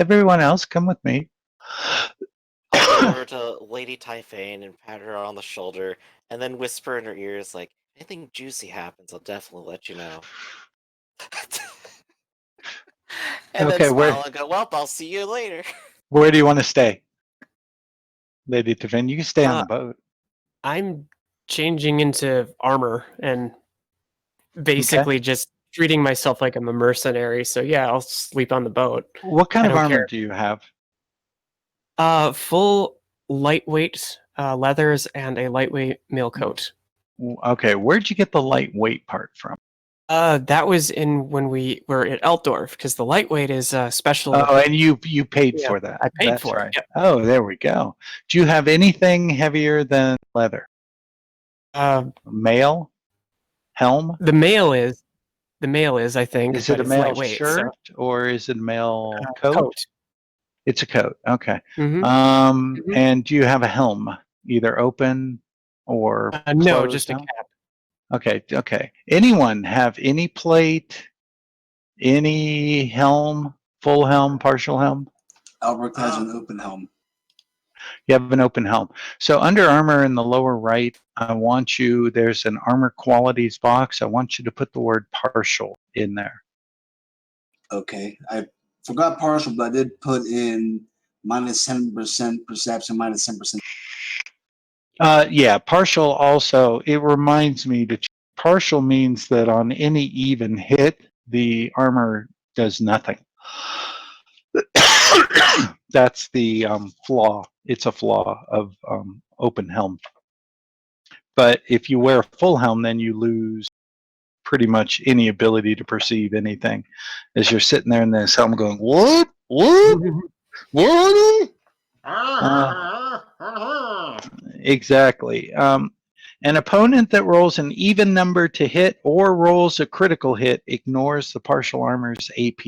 Everyone else, come with me. I'll go over to Lady Typhane and pat her on the shoulder, and then whisper in her ears, like, anything juicy happens, I'll definitely let you know. And Okay, then smile and go, well, I'll see you later. Where do you want to stay? Lady Tavin, you can stay on the boat. I'm changing into armor and basically just treating myself like I'm a mercenary. So yeah, I'll sleep on the boat. What kind of armor do you have? Full lightweight leathers and a lightweight mail coat. Okay, where'd you get the lightweight part from? That was in when we were at Altdorf, because the lightweight is special. Oh, and you paid for that. I paid That's for right. it. Yep. Oh, there we go. Do you have anything heavier than leather? Mail? Helm? The mail is, I think. Is it a mail lightweight, shirt or is it a mail coat? Coat. It's a coat. Okay. Mm-hmm. And do you have a helm, either open or no, just a cap. Okay. Okay. Anyone have any plate, any helm, full helm, partial helm? Albert has an open helm. You have an open helm. So under armor in the lower right, I want you, there's an armor qualities box. I want you to put the word partial in there. Okay. I forgot partial, but I did put in minus 10% perception, minus 10%. Yeah, partial also, it reminds me that partial means that on any even hit, the armor does nothing. That's the flaw. It's a flaw of open helm. But if you wear a full helm, then you lose pretty much any ability to perceive anything. As you're sitting there in this helm going, what? Exactly. An opponent that rolls an even number to hit or rolls a critical hit ignores the partial armor's AP.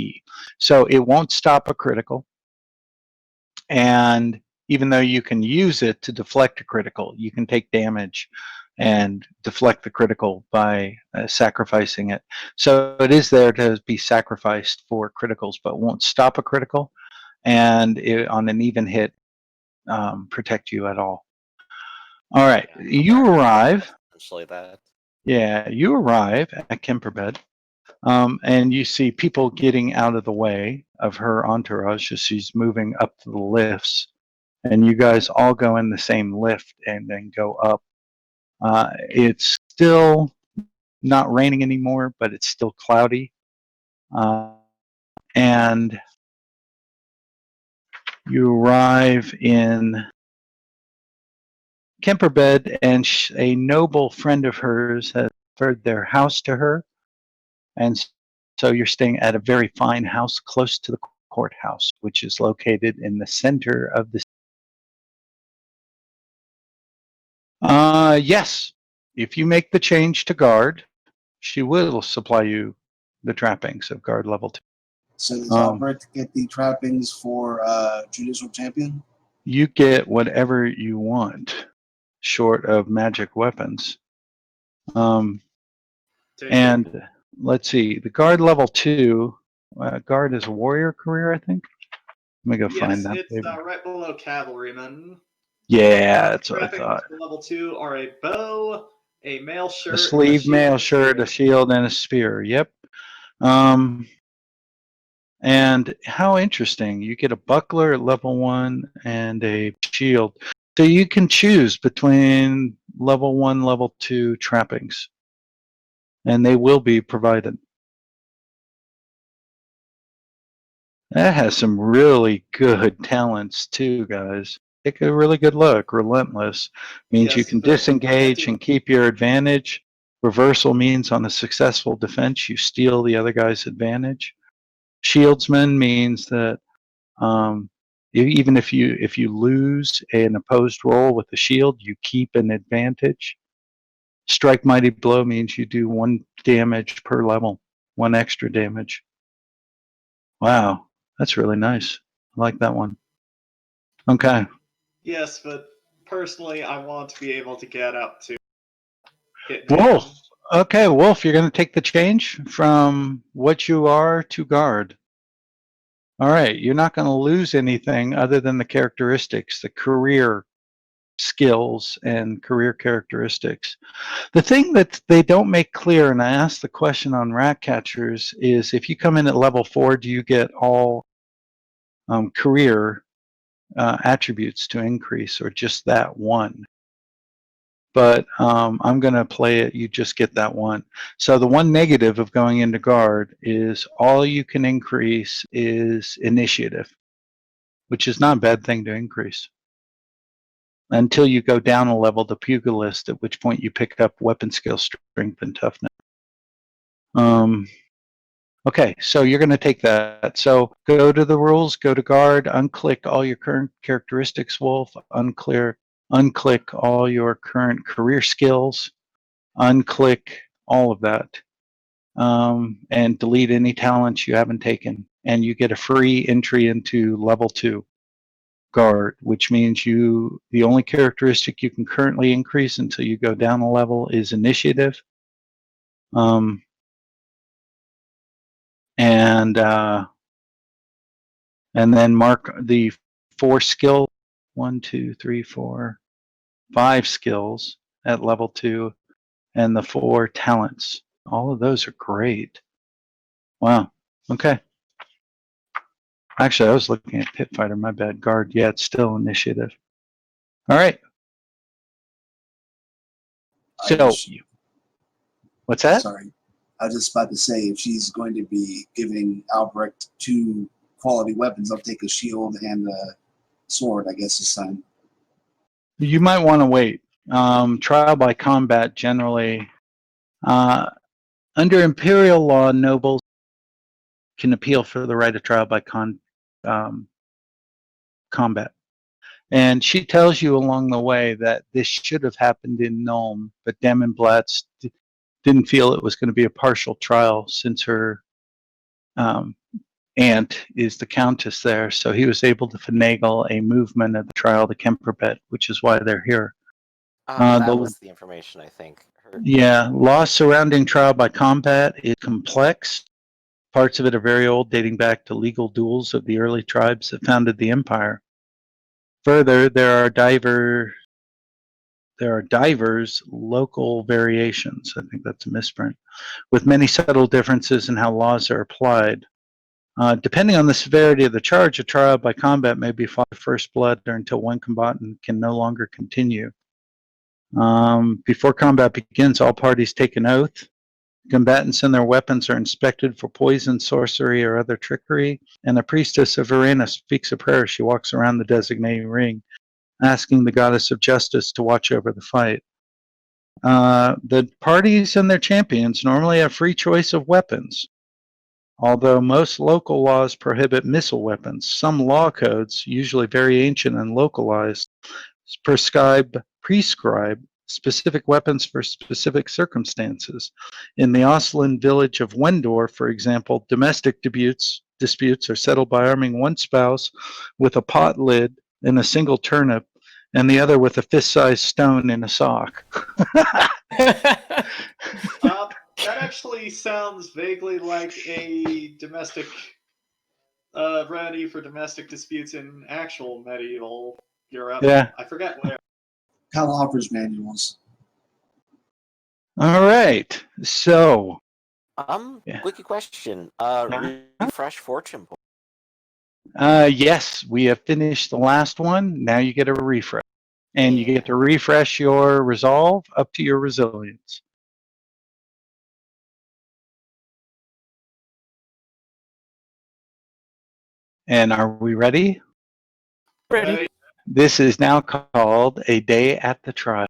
So it won't stop a critical. And even though you can use it to deflect a critical, you can take damage and deflect the critical by sacrificing it. So it is there to be sacrificed for criticals, but won't stop a critical. And it, on an even hit, protect you at all. All right, you arrive. Essentially that. Yeah, you arrive at Kemperbed, and you see people getting out of the way of her entourage as she's moving up to the lifts, and you guys all go in the same lift and then go up. It's still not raining anymore, but it's still cloudy, and you arrive in Kemperbed, and a noble friend of hers has offered their house to her, and so you're staying at a very fine house close to the courthouse, which is located in the center of the yes, if you make the change to guard, she will supply you the trappings of guard level 2. So does Albert get the trappings for judicial champion? You get whatever you want, short of magic weapons. And let's see, the guard level 2, guard is a warrior career, I think. Let me go find that. Yes, it's right below cavalryman. Yeah, that's what I thought. Level 2 are a bow, a mail shirt, a sleeve mail shirt, a shield, and a spear. Yep. And how interesting. You get a buckler at level 1 and a shield. So you can choose between level 1, level 2 trappings. And they will be provided. That has some really good talents too, guys. Take a really good look. Relentless means you can disengage and keep your advantage. Reversal means on a successful defense, you steal the other guy's advantage. Shieldsman means that even if you lose an opposed roll with the shield, you keep an advantage. Strike Mighty Blow means you do 1 damage per level, 1 extra damage. Wow, that's really nice. I like that one. Okay. Yes, but personally, I want to be able to get up to hit Wolf. Okay, Wolf, you're going to take the change from what you are to guard. All right, you're not going to lose anything other than the characteristics, the career skills and career characteristics. The thing that they don't make clear, and I asked the question on rat catchers, is if you come in at level 4, do you get all career attributes to increase, or just that one? But I'm going to play it, you just get that one. So the one negative of going into guard is all you can increase is initiative, which is not a bad thing to increase until you go down a level to pugilist, at which point you pick up weapon skill, strength, and toughness. Okay, so you're going to take that. So go to the rules, go to guard, unclick all your current characteristics, Wolf, unclick all your current career skills, unclick all of that, and delete any talents you haven't taken. And you get a free entry into level 2 guard, which means the only characteristic you can currently increase until you go down a level is initiative. And then mark the 4 skill, 1, 2, 3, 4, 5 skills at level 2, and the 4 talents. All of those are great. Wow. Okay. Actually, I was looking at pit fighter. My bad. Guard. Yeah, it's still initiative. All right. So, what's that? Sorry. I was just about to say, if she's going to be giving Albrecht 2 quality weapons, I'll take a shield and a sword, I guess, this time. You might want to wait. Trial by combat generally. Under Imperial law, nobles can appeal for the right of trial by combat. And she tells you along the way that this should have happened in Nuln, but Damonblatt didn't feel it was going to be a partial trial since her aunt is the countess there. So he was able to finagle a movement of the trial to Kemperbet, which is why they're here. That was the information, I think. Yeah, law surrounding trial by combat is complex. Parts of it are very old, dating back to legal duels of the early tribes that founded the empire. Further, there are divers local variations. I think that's a misprint, with many subtle differences in how laws are applied. Depending on the severity of the charge, a trial by combat may be fought first blood or until one combatant can no longer continue. Before combat begins, all parties take an oath. Combatants and their weapons are inspected for poison, sorcery, or other trickery, and the priestess of Verena speaks a prayer. She walks around the designated ring, asking the goddess of justice to watch over the fight. The parties and their champions normally have free choice of weapons, although most local laws prohibit missile weapons. Some law codes, usually very ancient and localized, prescribe specific weapons for specific circumstances. In the Oslin village of Wendor, for example, domestic disputes are settled by arming one spouse with a pot lid and a single turnip, and the other with a fist-sized stone in a sock. That actually sounds vaguely like a domestic remedy for domestic disputes in actual medieval Europe. Yeah. I forget where. Kyle offers manuals. All right. So. Quickie question. Refresh fortune point. Yes, we have finished the last one. Now you get a refresh. And you get to refresh your resolve up to your resilience. And are we ready? Ready. This is now called A Day at the Trials.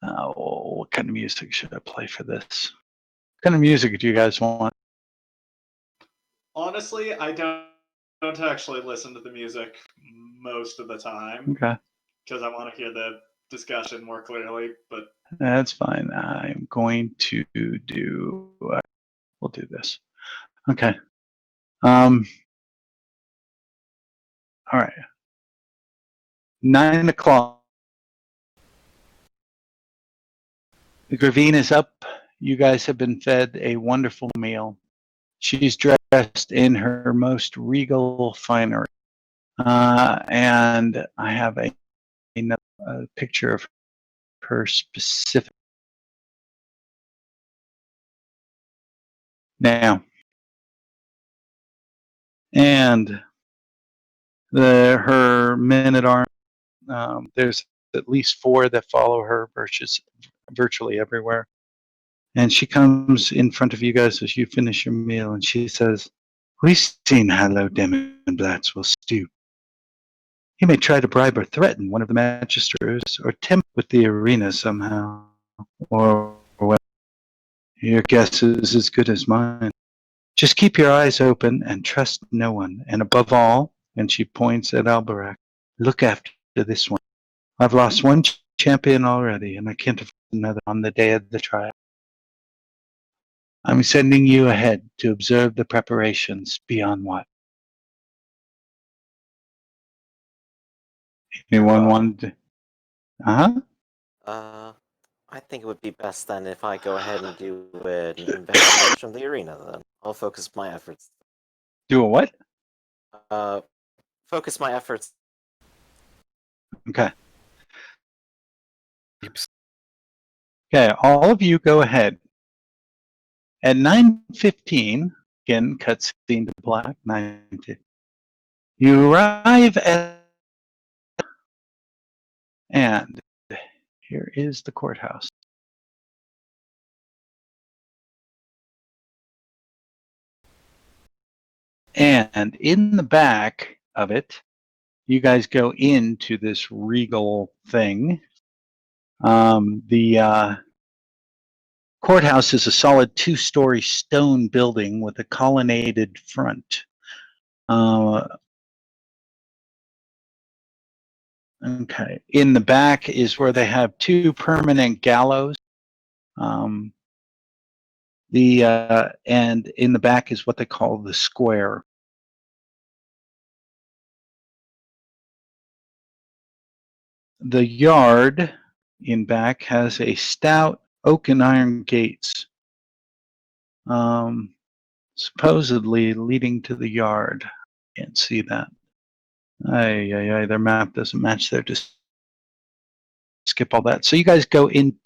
What kind of music should I play for this? What kind of music do you guys want? Honestly, I don't actually listen to the music most of the time. Okay. Because I want to hear the discussion more clearly, but that's fine. I'm going to do. We'll do this. Okay. All right. 9 o'clock. The Gravine is up. You guys have been fed a wonderful meal. She's dressed dressed in her most regal finery. And I have a picture of her specific. Now, and her men-at-arms, there's at least 4 that follow her virtually everywhere. And she comes in front of you guys as you finish your meal, and she says, "We've seen how low Demonblatts will stoop. He may try to bribe or threaten one of the magistrates, or tempt with the arena somehow. Or, well, your guess is as good as mine. Just keep your eyes open and trust no one. And above all," and she points at Albarac, "look after this one. I've lost one champion already, and I can't afford another on the day of the trial. I'm sending you ahead to observe the preparations beyond what." Anyone want to? I think it would be best then if I go ahead and do an investigation of the arena then. I'll focus my efforts. Do a what? Focus my efforts. Okay. Okay, all of you go ahead. At 9:15, again, cutscene to black, 9:15. You arrive at, and here is the courthouse. And in the back of it, you guys go into this regal thing. The courthouse is a solid 2-story stone building with a colonnaded front. Okay. In the back is where they have 2 permanent gallows. And in the back is what they call the square. The yard in back has a stout oak and iron gates, supposedly leading to the yard. Can't see that. Their map doesn't match there. Just skip all that. So you guys go in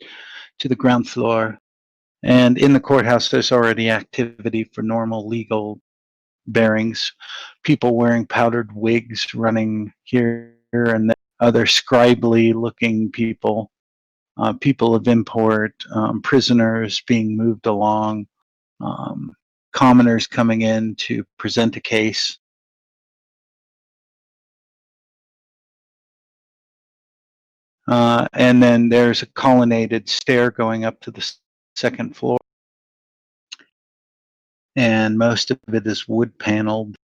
to the ground floor, and in the courthouse there's already activity for normal legal bearings. People wearing powdered wigs running here and there. Other scribely looking people, people of import, prisoners being moved along, commoners coming in to present a case. And then there's a colonnaded stair going up to the 2nd floor. And most of it is wood paneled.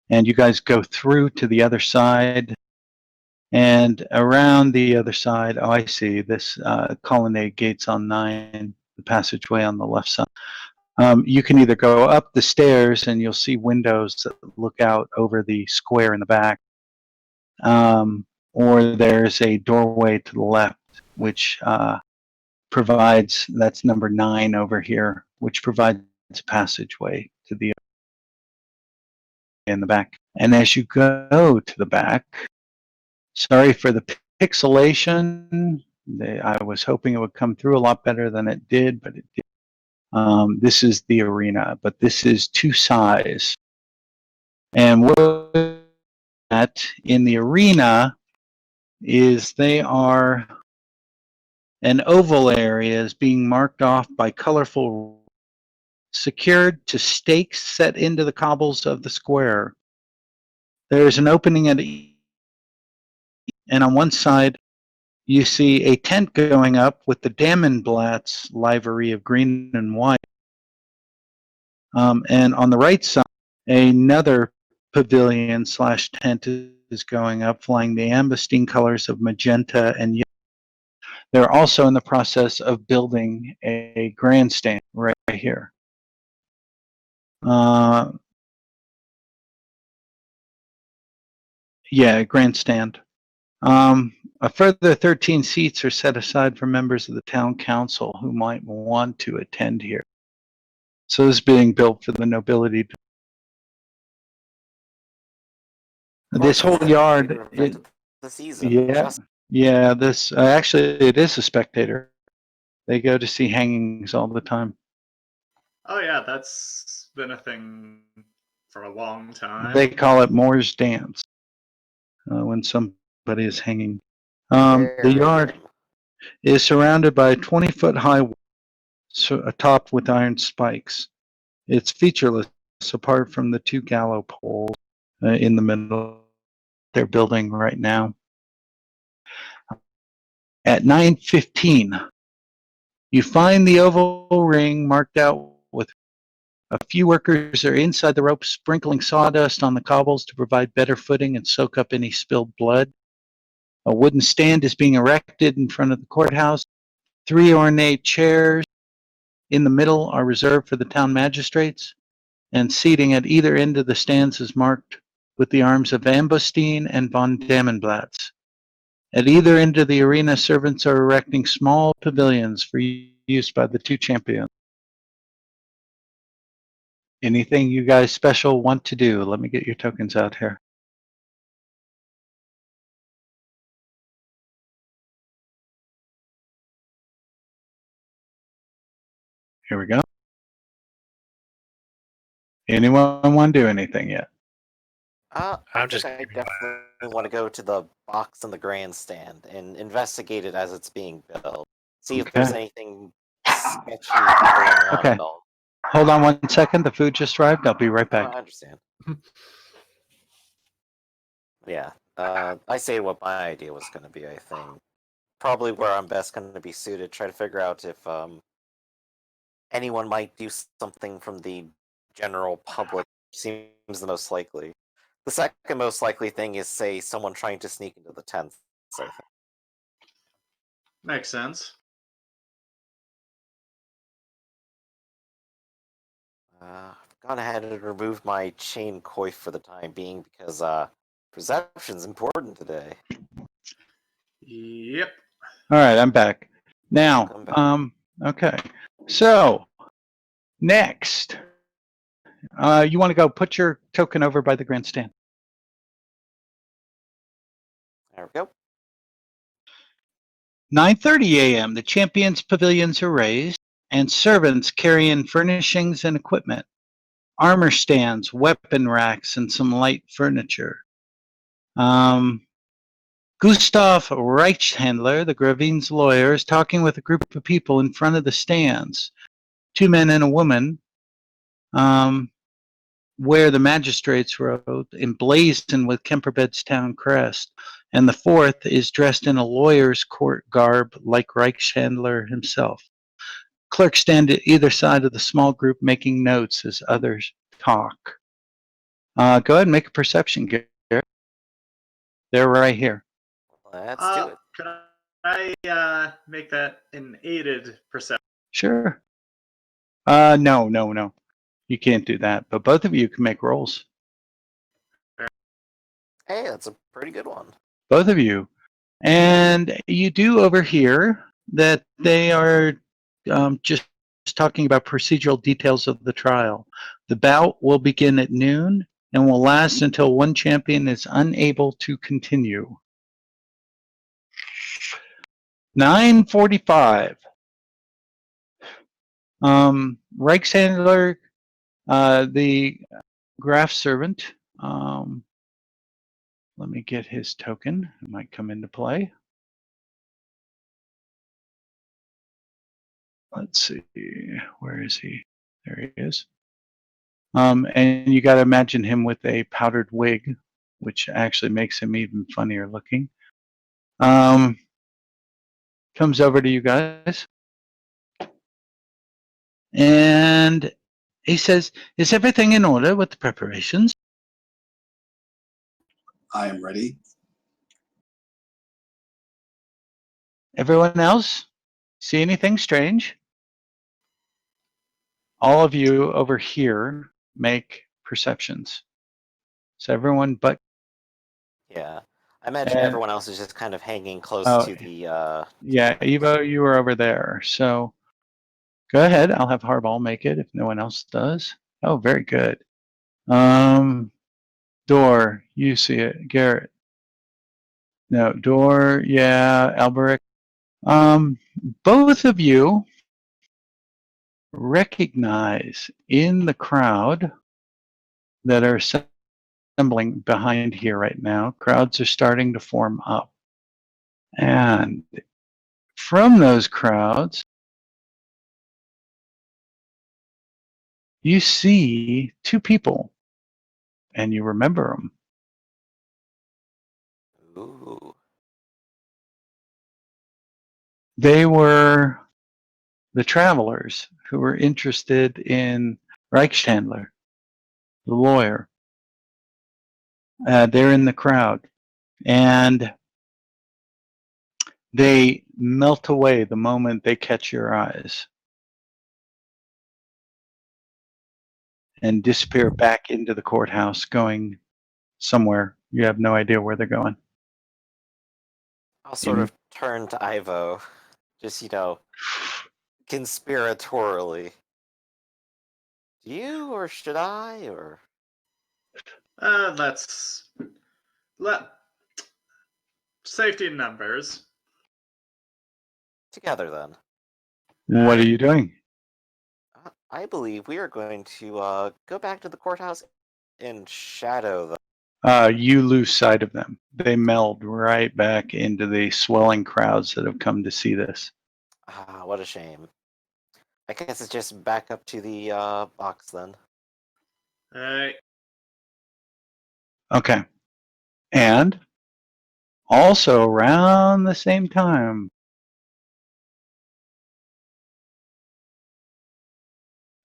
And you guys go through to the other side. And around the other side, oh, I see, this colonnade gates on 9, the passageway on the left side. You can either go up the stairs and you'll see windows that look out over the square in the back. Or there's a doorway to the left, which provides, that's number 9 over here, which provides a passageway to the in the back. And as you go to the back, sorry for the pixelation. I was hoping it would come through a lot better than it did, but it did. This is the arena, but this is 2 sides. And what that in the arena is they are an oval area is being marked off by colorful, secured to stakes set into the cobbles of the square. There is an opening at and on one side you see a tent going up with the Damonblatts livery of green and white. And on the right side, another pavilion / tent is going up, flying the ambusting colors of magenta and yellow. They're also in the process of building a grandstand right here. Yeah, grandstand. A further 13 seats are set aside for members of the town council who might want to attend here. So this is being built for the nobility. This whole yard, The season. yeah, yeah. This actually, it is a spectator. They go to see hangings all the time. Oh yeah, that's been a thing for a long time. They call it Moore's dance when somebody is hanging. The yard is surrounded by a 20-foot high wall, topped with iron spikes. It's featureless apart from the two gallows poles in the middle they're building right now. At 9:15, you find the oval ring marked out with a few workers are inside the ropes, sprinkling sawdust on the cobbles to provide better footing and soak up any spilled blood. A wooden stand is being erected in front of the courthouse. 3 ornate chairs in the middle are reserved for the town magistrates, and seating at either end of the stands is marked with the arms of Ambostine and von Damenblatz. At either end of the arena, servants are erecting small pavilions for use by the two champions. Anything you guys special want to do? Let me get your tokens out here. Here we go. Anyone want to do anything yet? I definitely want to go to the box in the grandstand and investigate it as it's being built. See if there's anything sketchy going on at all. Hold on 1 second. The food just arrived. I'll be right back. I understand. Yeah. I say what my idea was going to be, I think. Probably where I'm best going to be suited. Try to figure out if anyone might do something from the general public. Seems the most likely. The second most likely thing is, say, someone trying to sneak into the tents, I think. Makes sense. I've gone ahead and removed my chain coif for the time being because perception's important today. Yep. All right, I'm back. Now, okay. So, next, you want to go put your token over by the grandstand. There we go. 9:30 a.m. The champions' pavilions are raised, and servants carry in furnishings and equipment, armor stands, weapon racks, and some light furniture. Gustav Reichhandler, the Gravine's lawyer, is talking with a group of people in front of the stands. 2 men and a woman wear the magistrate's robe, emblazoned with Kemperbed's town crest, and the fourth is dressed in a lawyer's court garb like Reichhandler himself. Clerks stand at either side of the small group making notes as others talk. Go ahead and make a perception, Garrett. They're right here. Let's do it. Can I make that an aided perception? Sure. No. You can't do that, but both of you can make rolls. Hey, that's a pretty good one. Both of you. And you do overhear that they are just talking about procedural details of the trial. The bout will begin at noon and will last until one champion is unable to continue. 9:45. Reichshandler, the Graf servant. Let me get his token. It might come into play. Let's see. Where is he? There he is. And you got to imagine him with a powdered wig, which actually makes him even funnier looking. Comes over to you guys. And he says, "Is everything in order with the preparations?" I am ready. Everyone else? See anything strange? All of you over here make perceptions. So everyone but... Yeah. I imagine everyone else is just kind of hanging close to the... Yeah, Evo, you were over there. So Go ahead. I'll have Hardball make it if no one else does. Oh, very good. Door, you see it. Garrett. No, Door, yeah, Alberic. Both of you recognize in the crowd that are assembling behind here right now, crowds are starting to form up. And from those crowds, you see two people, and you remember them. Ooh. They were the travelers who were interested in Reichstandler, the lawyer. They're in the crowd, and they melt away the moment they catch your eyes and disappear back into the courthouse, going somewhere. You have no idea where they're going. I'll sort of turn to Ivo, just, conspiratorially. Do you, or should I, or... Let's... Safety in numbers. Together, then. What are you doing? I believe we are going to go back to the courthouse and shadow them. You lose sight of them. They meld right back into the swelling crowds that have come to see this. Ah, what a shame. I guess it's just back up to the box, then. Alright. Okay. And also around the same time,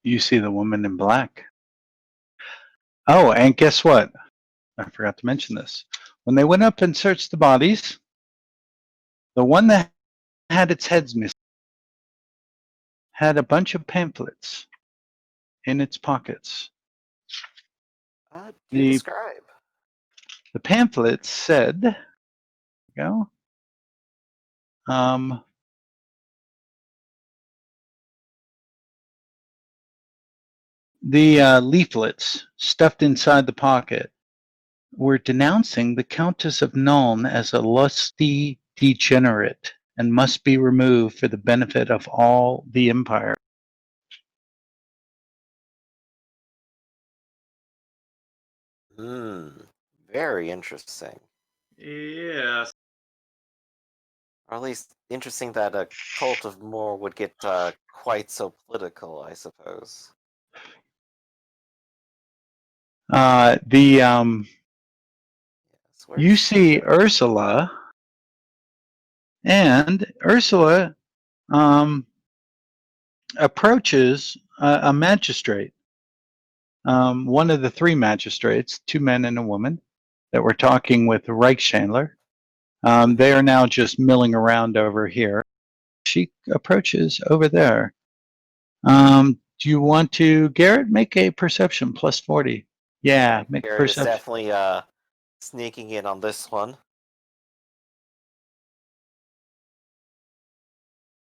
you see the woman in black. Oh, and guess what? I forgot to mention this. When they went up and searched the bodies, the one that had its heads missing had a bunch of pamphlets in its pockets. Do describe. The pamphlets said, go. The leaflets stuffed inside the pocket were denouncing the Countess of Nuln as a lusty degenerate and must be removed for the benefit of all the Empire. Very interesting. Yes. Or at least interesting that a cult of Moor would get quite so political, I suppose. You see Ursula, and Ursula approaches a magistrate, one of the three magistrates, two men and a woman, that were talking with Reichstandler. They are now just milling around over here. She approaches over there. Do you want to, Garrett, make a perception plus 40? Yeah, make a Garrett is perception. definitely sneaking in on this one.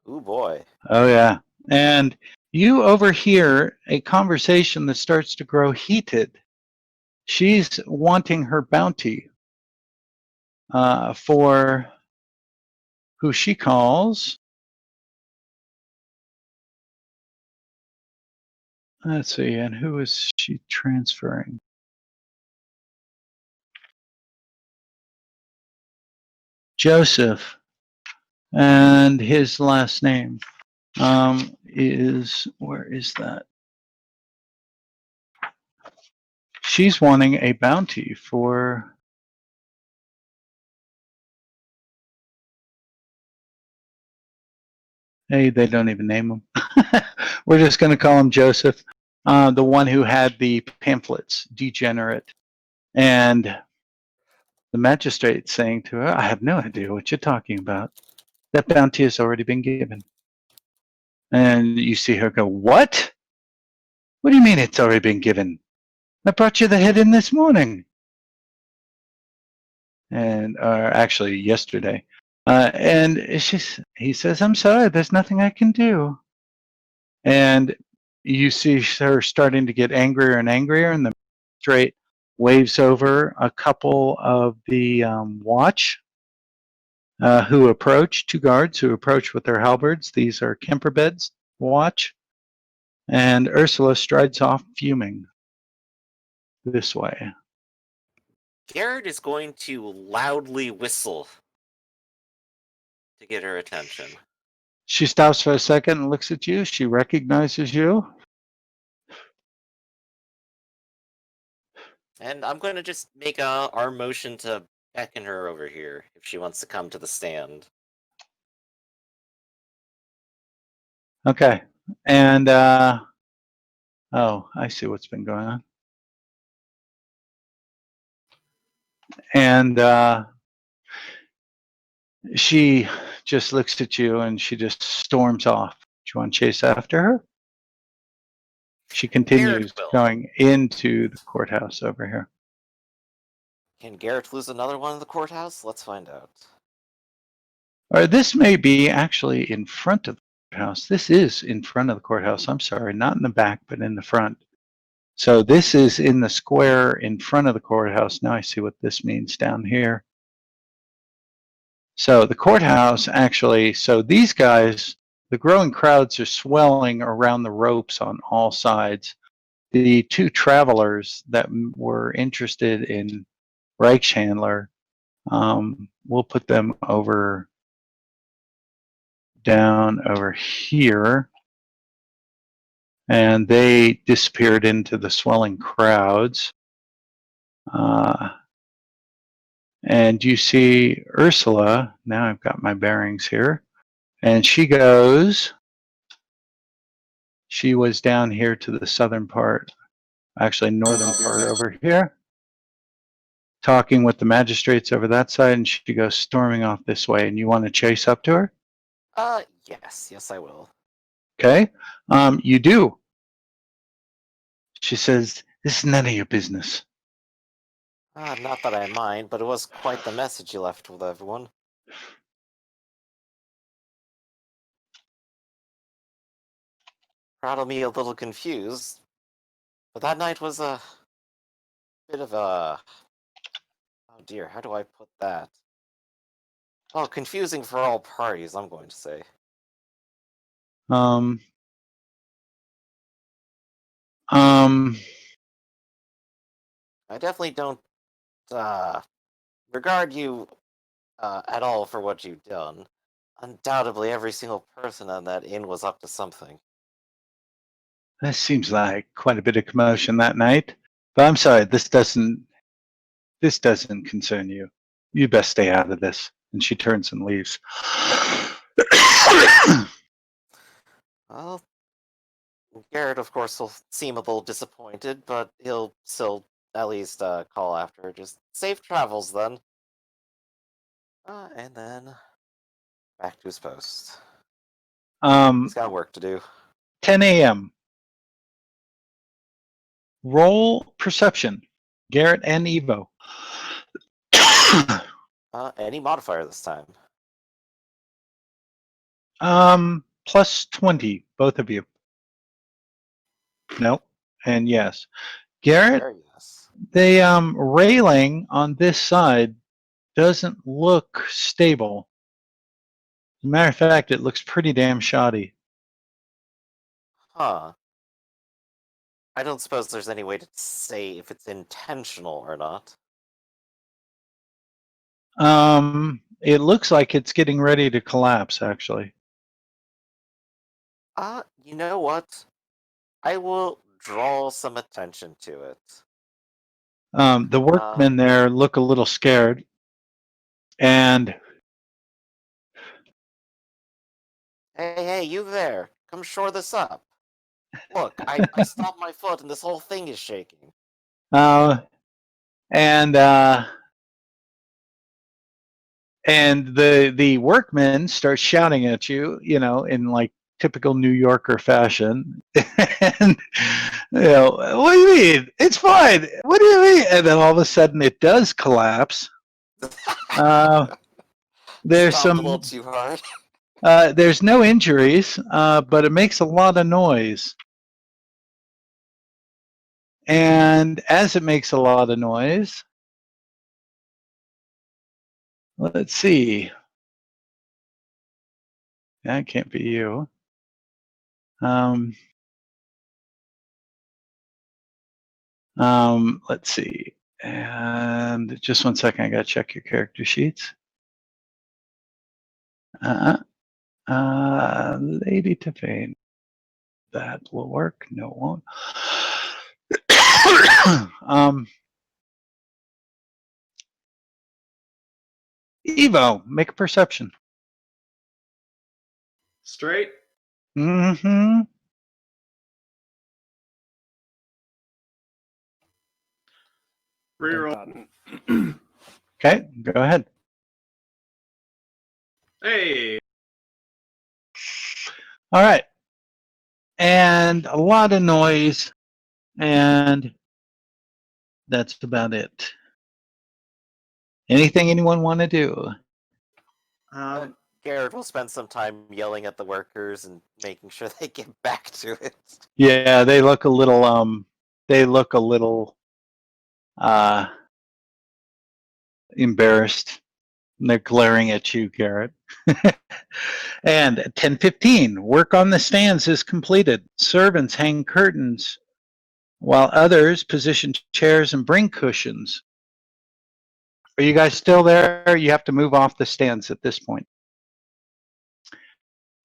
Ooh, boy. Oh, yeah. And you overhear a conversation that starts to grow heated. She's wanting her bounty for who she calls, let's see, and who is she transferring? Joseph. And his last name is, where is that? She's wanting a bounty for, hey, they don't even name him. We're just going to call him Joseph, the one who had the pamphlets, degenerate. And the magistrate saying to her, I have no idea what you're talking about. That bounty has already been given. And you see her go, what? What do you mean it's already been given? I brought you the head in this morning. And actually yesterday. And he says, I'm sorry, there's nothing I can do. And you see her starting to get angrier and angrier, and the magistrate waves over a couple of the watch who approach, 2 guards who approach with their halberds. These are Kemperbed's watch. And Ursula strides off fuming this way. Garrett is going to loudly whistle to get her attention. She stops for a second and looks at you. She recognizes you. And I'm going to just make a arm motion to beckon her over here if she wants to come to the stand. Okay. And, oh, I see what's been going on. And she just looks at you and she just storms off. Do you want to chase after her? She continues will. going into the courthouse over here. Can Garrett lose another one in the courthouse? Let's find out. Or this may be actually in front of the courthouse. This is in front of the courthouse. I'm sorry, not in the back, but in the front. So this is in the square in front of the courthouse. Now I see what this means down here. So the courthouse actually, so these guys, the growing crowds are swelling around the ropes on all sides. The 2 travelers that were interested in Reichshandler, we'll put them down over here. And they disappeared into the swelling crowds. And you see Ursula, now I've got my bearings here, and she was down here to the southern part, actually northern part over here, talking with the magistrates over that side, and she goes storming off this way. And you want to chase up to her? Yes, I will. Okay, you do. She says, "This is none of your business." Not that I mind, but it was quite the message you left with everyone. Proud of me a little confused, but that night was a bit of a... Oh dear, how do I put that? Well, confusing for all parties, I'm going to say. I definitely don't regard you at all for what you've done. Undoubtedly, every single person on that inn was up to something. That seems like quite a bit of commotion that night. But I'm sorry, this doesn't concern you. You best stay out of this. And she turns and leaves. Well, Garrett, of course, will seem a little disappointed, but he'll still at least call after her. Just safe travels, then. And then back to his post. He's got work to do. 10 a.m. Roll perception. Garrett and Evo. Any modifier this time. Plus 20, both of you. Nope. And yes. Garrett, Very yes. the railing on this side doesn't look stable. As a matter of fact, it looks pretty damn shoddy. Huh. I don't suppose there's any way to say if it's intentional or not. It looks like it's getting ready to collapse, actually. You know what? I will draw some attention to it. The workmen there look a little scared. And Hey, you there! Come shore this up. Look, I stopped my foot and this whole thing is shaking. And the workmen start shouting at you, in like typical New Yorker fashion. And what do you mean? It's fine. What do you mean? And then all of a sudden it does collapse. There's Stopped some a little too hard. There's no injuries, but it makes a lot of noise. And as it makes a lot of noise, let's see. That can't be you. Let's see. And just one second, I gotta check your character sheets. Lady Tiffany. That will work. No, it won't. Evo, make a perception. Straight. Mm-hmm. Reroll. Okay, go ahead. Hey. All right. And a lot of noise, and that's about it. Anything anyone want to do? Garrett will spend some time yelling at the workers and making sure they get back to it. Yeah, they look a little embarrassed. And they're glaring at you, Garrett. And 10:15, work on the stands is completed. Servants hang curtains, while others position chairs and bring cushions. Are you guys still there? You have to move off the stands at this point.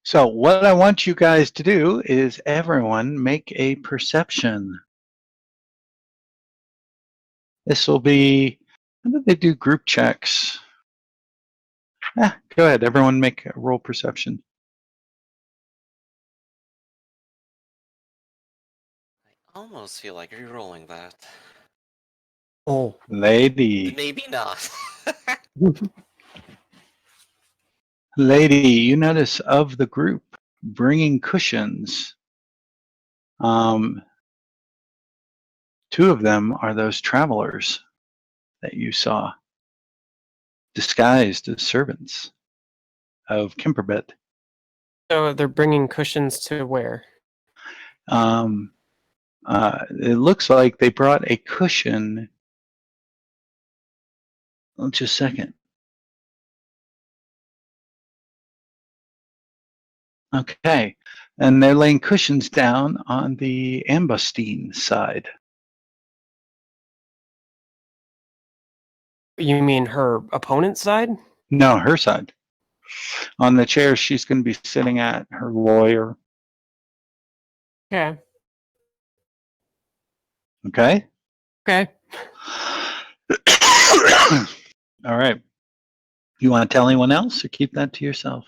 So what I want you guys to do is everyone make a perception. This will be, how do they do group checks? Go ahead, everyone make a roll perception. I almost feel like re-rolling that. Oh, Lady, Maybe not. Lady, you notice of the group bringing cushions, 2 of them are those travelers that you saw, disguised as servants of Kimperbet. so they're bringing cushions to where? It looks like they brought a cushion. Just a second. Okay, and they're laying cushions down on the Ambustine side. You mean her opponent's side? No, her side. On the chair she's going to be sitting at, her lawyer. Okay. Okay? Okay. All right. You want to tell anyone else or keep that to yourself?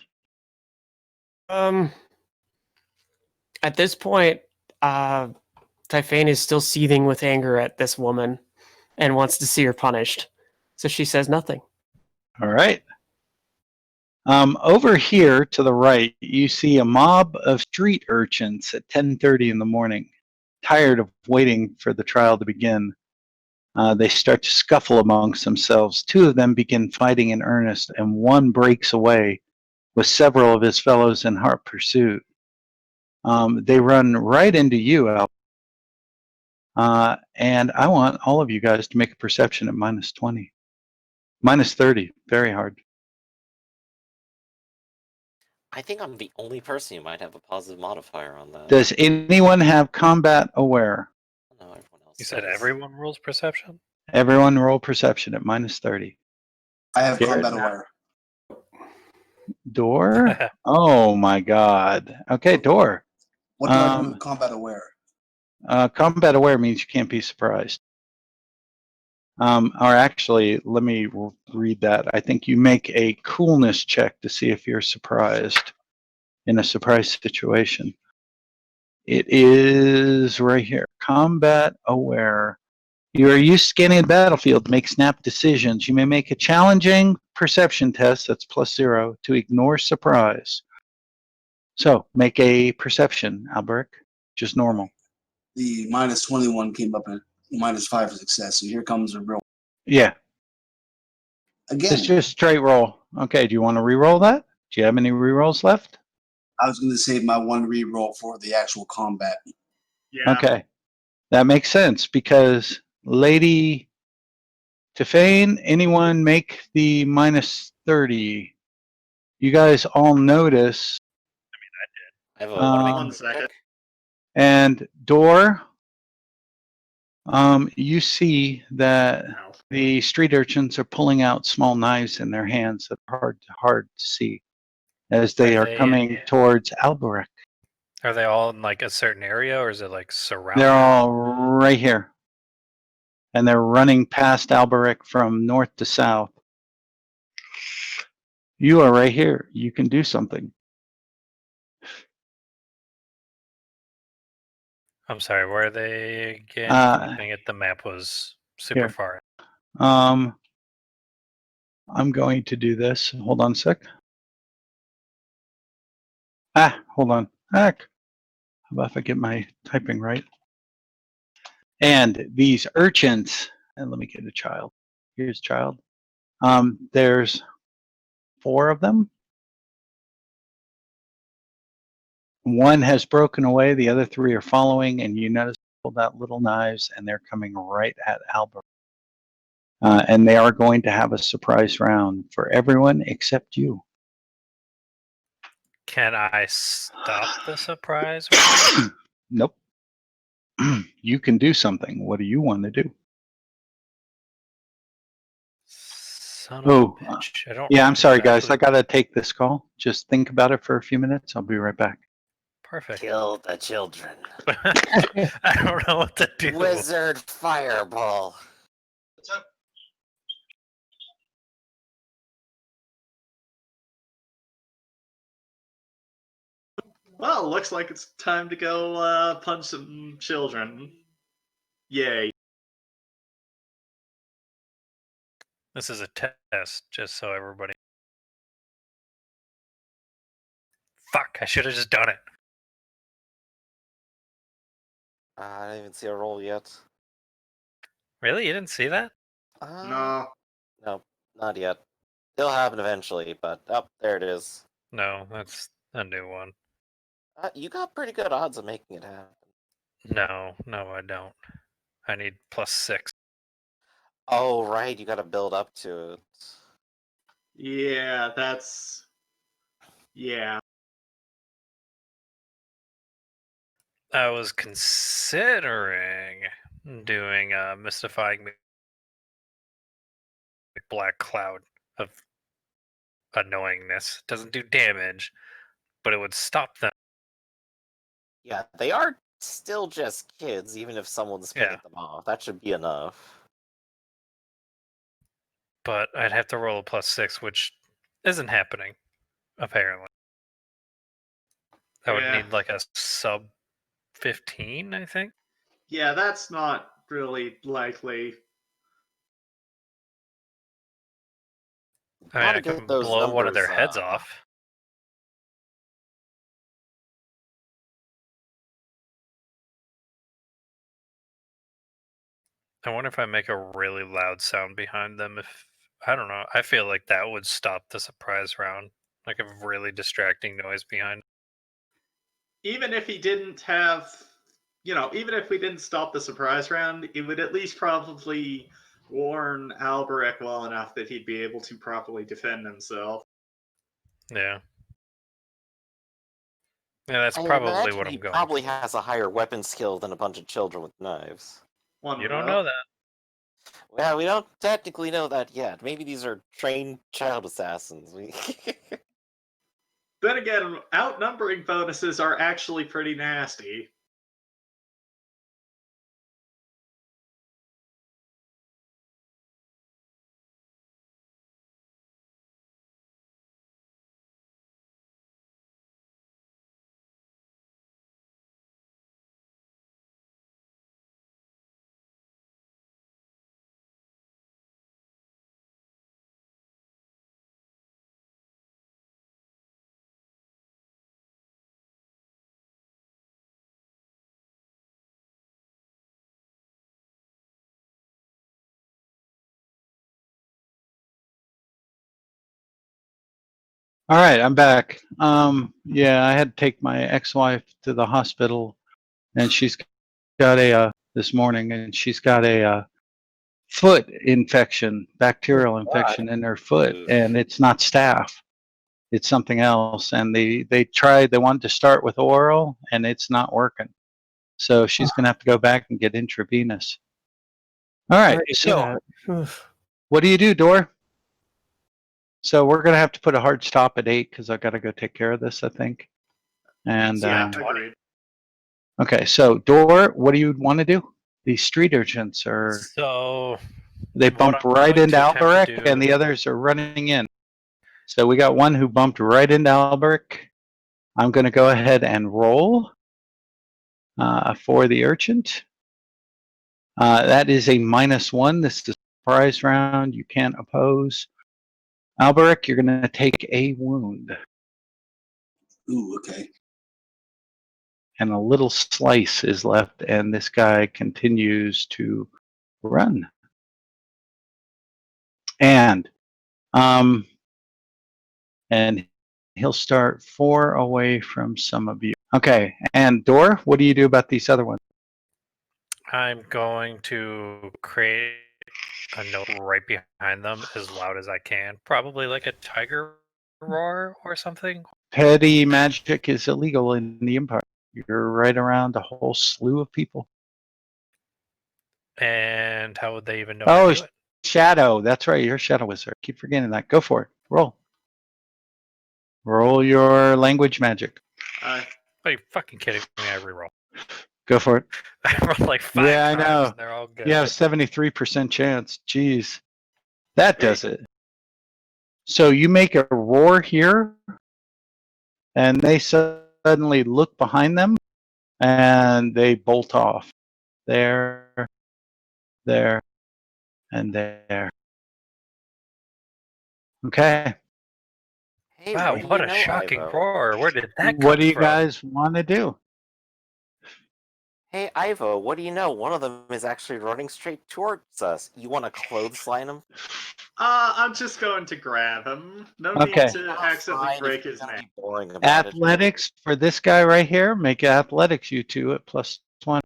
At this point, Typhane is still seething with anger at this woman and wants to see her punished. So she says nothing. All right. Over here to the right, you see a mob of street urchins at 10:30 in the morning, tired of waiting for the trial to begin. They start to scuffle amongst themselves. 2 of them begin fighting in earnest, and one breaks away with several of his fellows in hot pursuit. They run right into you, Al. And I want all of you guys to make a perception at -20. -30, very hard. I think I'm the only person who might have a positive modifier on that. Does anyone have combat aware? No, everyone else You said does. everyone rolls perception? Everyone roll perception at -30. I have Garrett? combat aware. Door? Oh my god. Okay, Door. What do I do with combat aware? Combat aware means you can't be surprised. Or actually, let me read that. I think you make a coolness check to see if you're surprised in a surprise situation. It is right here. Combat aware. You are used to scanning the battlefield to make snap decisions. You may make a challenging perception test, that's +0, to ignore surprise. So, make a perception, Alberic, just normal. The -21 came up at -5 for success. So here comes a real. Yeah, Again, it's just straight roll. Okay, do you want to re-roll that? Do you have any rerolls left? I was going to save my one reroll for the actual combat. Yeah. Okay. That makes sense because Lady Tefane, anyone make the minus 30. You guys all notice. I have a Um, 1 second. And Door, you see that Ow. the street urchins are pulling out small knives in their hands that are hard to see as they are coming towards Alberic. Are they all in like a certain area, or is it like surrounded? They're all right here. And they're running past Alberic from north to south. You are right here. You can do something. I'm sorry, where are they again? Looking at the map was super here. far. I'm going to do this. Hold on a sec. Hold on. How about if I get my typing right? And these urchins, and let me get a child. Here's child. There's 4 of them. One has broken away. The other 3 are following, and you notice they pulled out little knives, and they're coming right at Albert. And they are going to have a surprise round for everyone except you. Can I stop the surprise? Nope. You can do something. What do you want to do? Son Oh, of a bitch. I don't yeah, I'm sorry, guys. exactly- I got to take this call. Just think about it for a few minutes. I'll be right back. Perfect. Kill the children. I don't know what to do. Wizard fireball. What's up? Well, looks like it's time to go punch some children. Yay. This is a test, just so everybody. Fuck! I should have just done it. I didn't even see a roll yet. Really? You didn't see that? No. No, not yet. It'll happen eventually, but there it is. No, that's a new one. You got pretty good odds of making it happen. No, I don't. I need +6. Oh, right, you gotta build up to it. Yeah, that's... Yeah. I was considering doing a mystifying black cloud of annoyingness. Doesn't do damage, but it would stop them. Yeah, they are still just kids, even if someone's picking Yeah. them off. That should be enough. But I'd have to roll a +6, which isn't happening, apparently. I would Yeah. need like a sub 15, I think. Yeah, that's not really likely. I mean, Gotta I get could those blow one of their numbers heads up. off. I wonder if I make a really loud sound behind them. If I don't know, I feel like that would stop the surprise round. Like a really distracting noise behind. Even if he didn't have... even if we didn't stop the surprise round, it would at least probably warn Alberic well enough that he'd be able to properly defend himself. Yeah. Yeah, that's I probably imagine what he I'm going. probably has a higher weapon skill than a bunch of children with knives. One You would don't hope. know that. Well, we don't technically know that yet. Maybe these are trained child assassins. Then again, outnumbering bonuses are actually pretty nasty. All right, I'm back. Yeah, I had to take my ex-wife to the hospital, and she's got a this morning, and she's got a foot infection, bacterial infection in her foot, and it's not staph. It's something else. And they wanted to start with oral, and it's not working. So she's going to have to go back and get intravenous. All right. Sorry to So hear that. what do you do, Dor? So we're going to have to put a hard stop at 8 because I've got to go take care of this, I think. And Yeah, agreed. okay, so Dor, what do you want to do? These street urchins are So they what bump I'm right going into to attempt to Alberic, do- and the others are running in. So we got one who bumped right into Alberic. I'm going to go ahead and roll for the urchin. That is a -1. This is a surprise round. You can't oppose. Alberic, you're going to take a wound. Ooh, okay. And a little slice is left, and this guy continues to run. And he'll start 4 away from some of you. Okay, and Dor, what do you do about these other ones? I'm going to create a note right behind them as loud as I can. Probably like a tiger roar or something. Petty magic is illegal in the Empire. You're right around a whole slew of people. And how would they even know Oh, I do it? Shadow. That's right. You're a Shadow Wizard. Keep forgetting that. Go for it. Roll. Roll your language magic. Are you fucking kidding me? I reroll. Go for it. I rolled like 5 Yeah, I times know. and they're all good. You have 73% chance. Jeez. That does it. So you make a roar here, and they suddenly look behind them, and they bolt off. There, there, and there. Okay. Hey, Wow, what do what you a know, shocking Ivo? roar. Where did that come What do you from? guys want to do? Hey, Ivo, what do you know? One of them is actually running straight towards us. You want to clothesline him? I'm just going to grab him. No Okay. need to accidentally Fine, if break you're his gonna neck. be boring about it. Athletics for this guy right here. Make athletics, you two, at +1.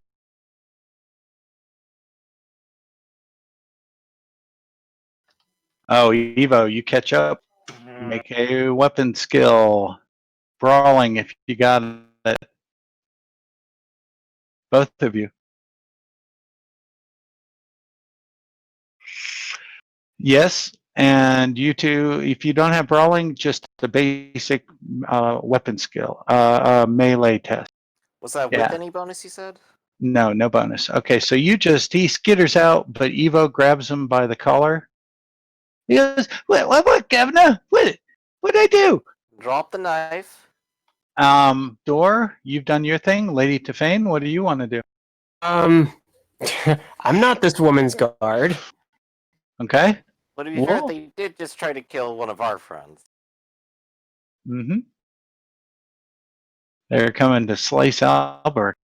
Oh, Evo, you catch up. Make a weapon skill. Brawling if you got it. Both of you. Yes, and you two, if you don't have brawling, just the basic weapon skill, melee test. Was that Yeah. with any bonus you said? No, no bonus. Okay, so he skitters out, but Evo grabs him by the collar. He goes, what, Governor? What'd I do? Drop the knife. Dor, you've done your thing. Lady Tefane, what do you want to do? I'm not this woman's guard. Okay. But to be fair, Whoa. they did just try to kill one of our friends. Mm-hmm. They're coming to slice Albert.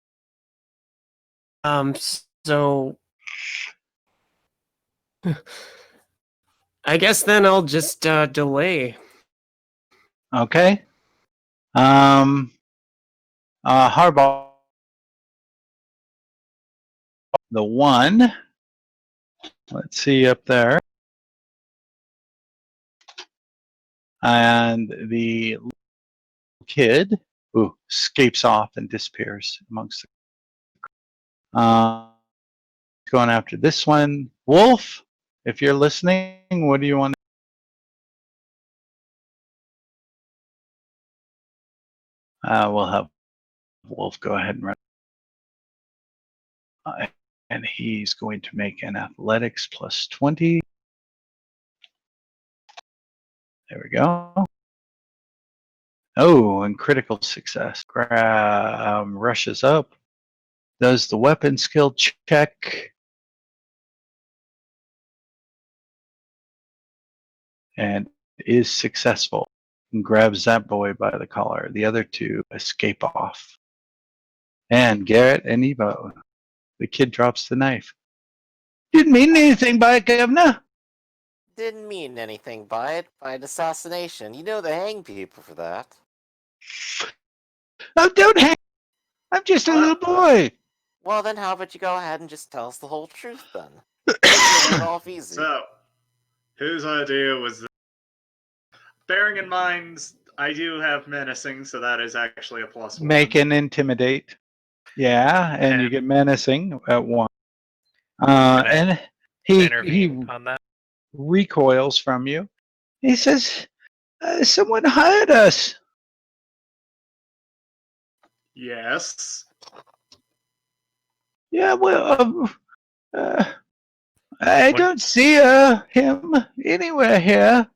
So I guess then I'll just delay. Okay. Harbaugh. The 1. Let's see up there. And the kid escapes off and disappears amongst the going after this one. Wolf, if you're listening, what do you want? We'll have Wolf go ahead and run. And he's going to make an athletics +20. There we go. Oh, and critical success. Rushes up. Does the weapon skill check. And is successful. And grabs that boy by the collar. The other 2 escape off. And Garrett and Evo. The kid drops the knife. Didn't mean anything by it, Governor. Didn't mean anything by it. By an assassination. You know they hang people for that. Oh, don't hang! I'm just a little boy. Well, then how about you go ahead and just tell us the whole truth then? Get it off easy. So, whose idea was this? Bearing in mind, I do have menacing, so that is actually a +1. Make an intimidate. Yeah, and you And- get menacing at 1. Can I And he intervene on that? recoils from you. He says, someone hired us. Yes. Yeah, well, I What- don't see him anywhere here.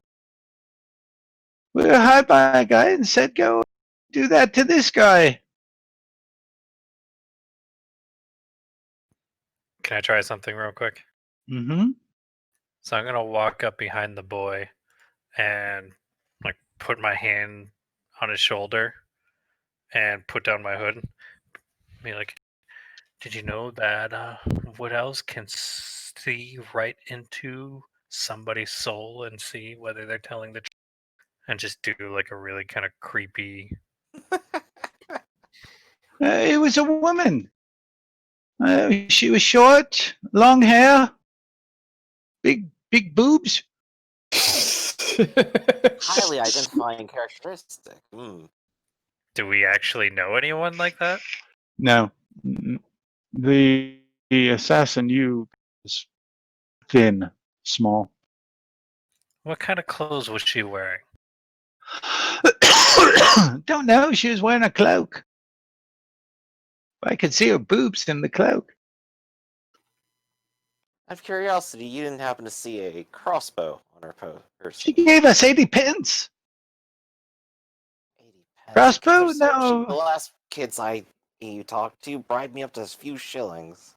We were hired by a guy and said, go do that to this guy. Can I try something real quick? Mm-hmm. So I'm gonna walk up behind the boy and like put my hand on his shoulder and put down my hood. Be like, did you know that wood elves can see right into somebody's soul and see whether they're telling the truth? And just do like a really kind of creepy. It was a woman. She was short, long hair, big boobs. Highly identifying characteristic. Do we actually know anyone like that? No. Mm-mm. The assassin you is thin, small. What kind of clothes was she wearing? Don't know. She was wearing a cloak. I could see her boobs in the cloak. Out of curiosity, you didn't happen to see a crossbow on her She person? gave us 80 pence. 80 pence. Crossbow? Because they're so No. cheap. The last kids you talked to bribed me up to a few shillings.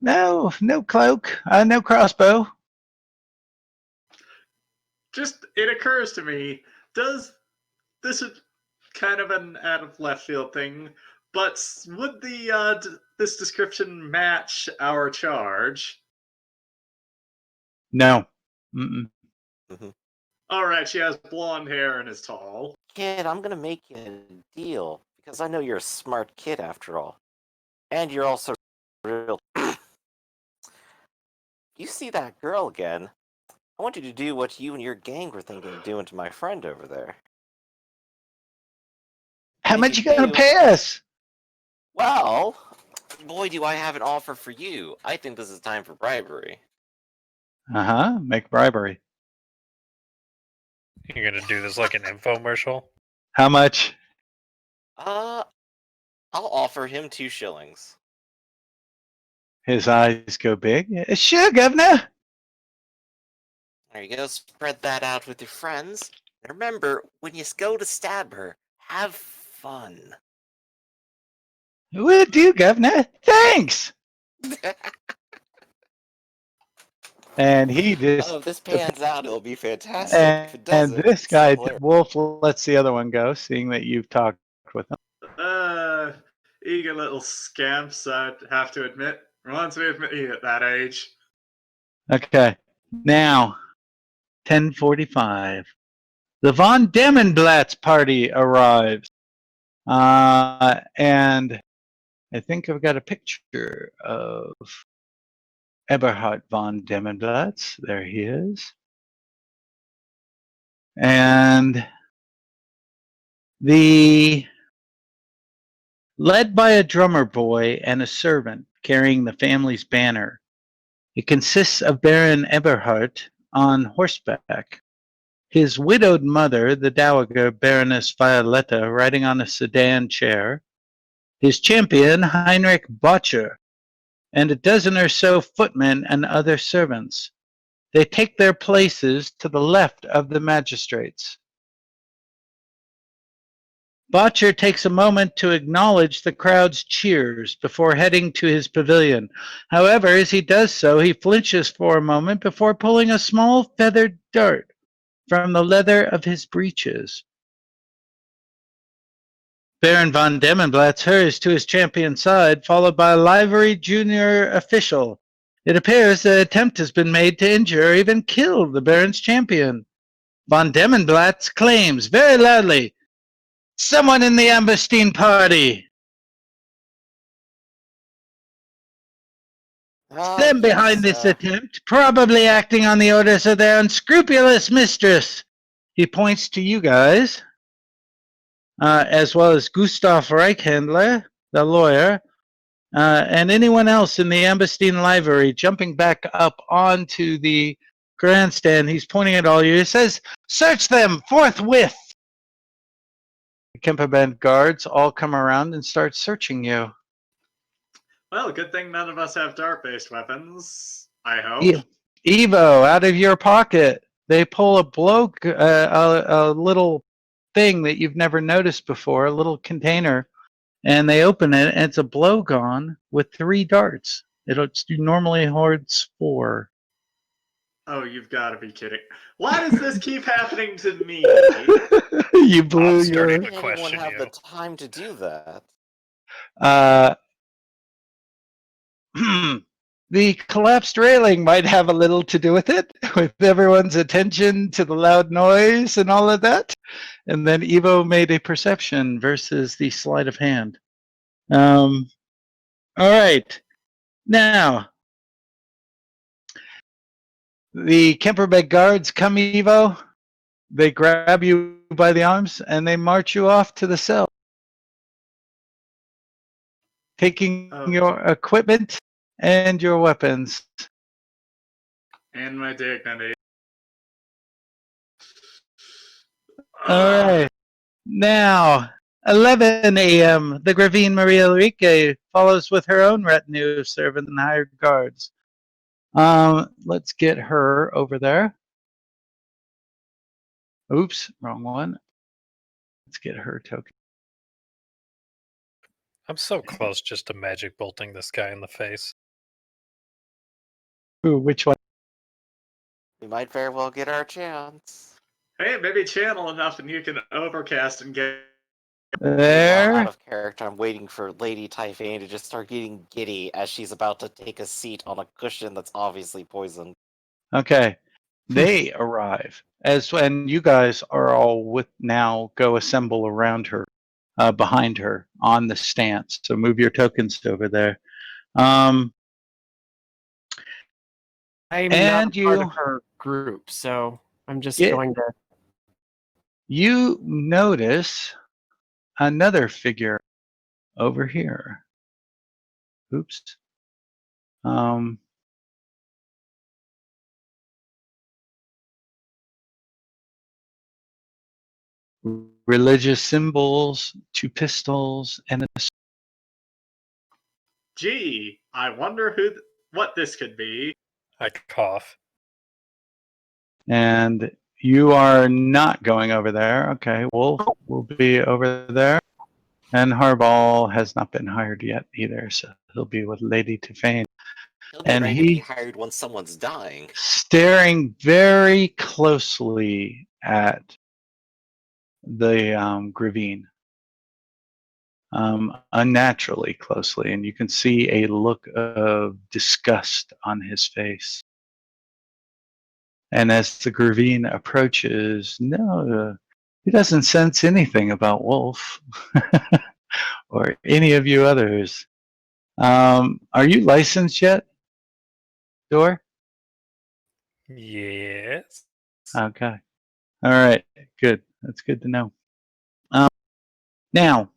No cloak. No crossbow. Just, it occurs to me, this is kind of an out of left field thing, but would this description match our charge? No. Mm-mm. Alright, she has blonde hair and is tall. Kid, I'm gonna make you a deal, because I know you're a smart kid after all. And you're also real. You see that girl again, I want you to do what you and your gang were thinking of doing to my friend over there. How If much you you gonna do- pay us? Well, boy, do I have an offer for you. I think this is time for bribery. Make bribery. You're gonna do this like an infomercial? How much? I'll offer him 2 shillings. His eyes go big. Sure, governor. There you go, spread that out with your friends. And remember, when you go to stab her, have fun. Will do, governor. Thanks. And he just. Oh, if this pans out, it'll be fantastic. If it And doesn't, this it's guy, hilarious. Wolf, lets the other one go, seeing that you've talked with him. Eager little scamps, I'd have to admit. Reminds me of me at that age. Okay. Now, 10:45. The von Demmenblatz party arrives. And I think I've got a picture of Eberhard von Demmenblatz. There he is. And led by a drummer boy and a servant carrying the family's banner. It consists of Baron Eberhard on horseback, his widowed mother, the dowager Baroness Violetta, riding on a sedan chair, his champion, Heinrich Botcher, and a dozen or so footmen and other servants. They take their places to the left of the magistrates. Botcher takes a moment to acknowledge the crowd's cheers before heading to his pavilion. However, as he does so, he flinches for a moment before pulling a small feathered dart from the leather of his breeches. Baron von Demmenblatz hurries to his champion's side, followed by a livery junior official It appears an attempt has been made to injure or even kill the Baron's champion. Von Demenblatt claims very loudly, someone in the Amberstein party. Them behind this attempt, probably acting on the orders of their unscrupulous mistress. He points to you guys, as well as Gustav Reichhandler, the lawyer, and anyone else in the Amberstein library jumping back up onto the grandstand. He's pointing at all you. He says, search them forthwith. The Kemperband guards all come around and start searching you. Well, good thing none of us have dart-based weapons. I hope. Evo, out of your pocket, they pull a little thing that you've never noticed before, a little container, and they open it, and it's a blowgun with 3 darts. It normally holds 4. Oh, you've got to be kidding! Why does this keep happening to me? You blew I'm starting your. to Anyone question have you. the time to do that? The collapsed railing might have a little to do with it, with everyone's attention to the loud noise and all of that. And then Evo made a perception versus the sleight of hand. All right. Now, the Kemperbeg guards come, Evo. They grab you by the arms and they march you off to the cell, taking your equipment and your weapons. And my dignity. All right. Now, 11 a.m., the Gravine Maria Enrique follows with her own retinue of servants and hired guards. Let's get her over there. Oops, wrong one. Let's get her token. I'm so close just to magic bolting this guy in the face. Ooh, which one? We might very well get our chance. Hey, maybe channel enough and you can overcast and get. There. Out of character, I'm waiting for Lady Typhane to just start getting giddy as she's about to take a seat on a cushion that's obviously poisoned. Okay. They arrive. And you guys are all now go assemble around her, behind her on the stance. So move your tokens over there. I'm And not part of her group, so I'm just going to. You notice another figure over here. Oops. Religious symbols, 2 pistols, and a. Gee, I wonder what this could be. I cough. And you are not going over there. Okay, Wolf will be over there. And Harball has not been hired yet either, so he'll be with Lady Typhane. He'll be ready to be hired when someone's dying. Staring very closely at the Gravine. Unnaturally closely, and you can see a look of disgust on his face. And as the Gravine approaches, no, he doesn't sense anything about Wolf or any of you others. Are you licensed yet, Dor? Yes. Okay. All right. Good. That's good to know. Now,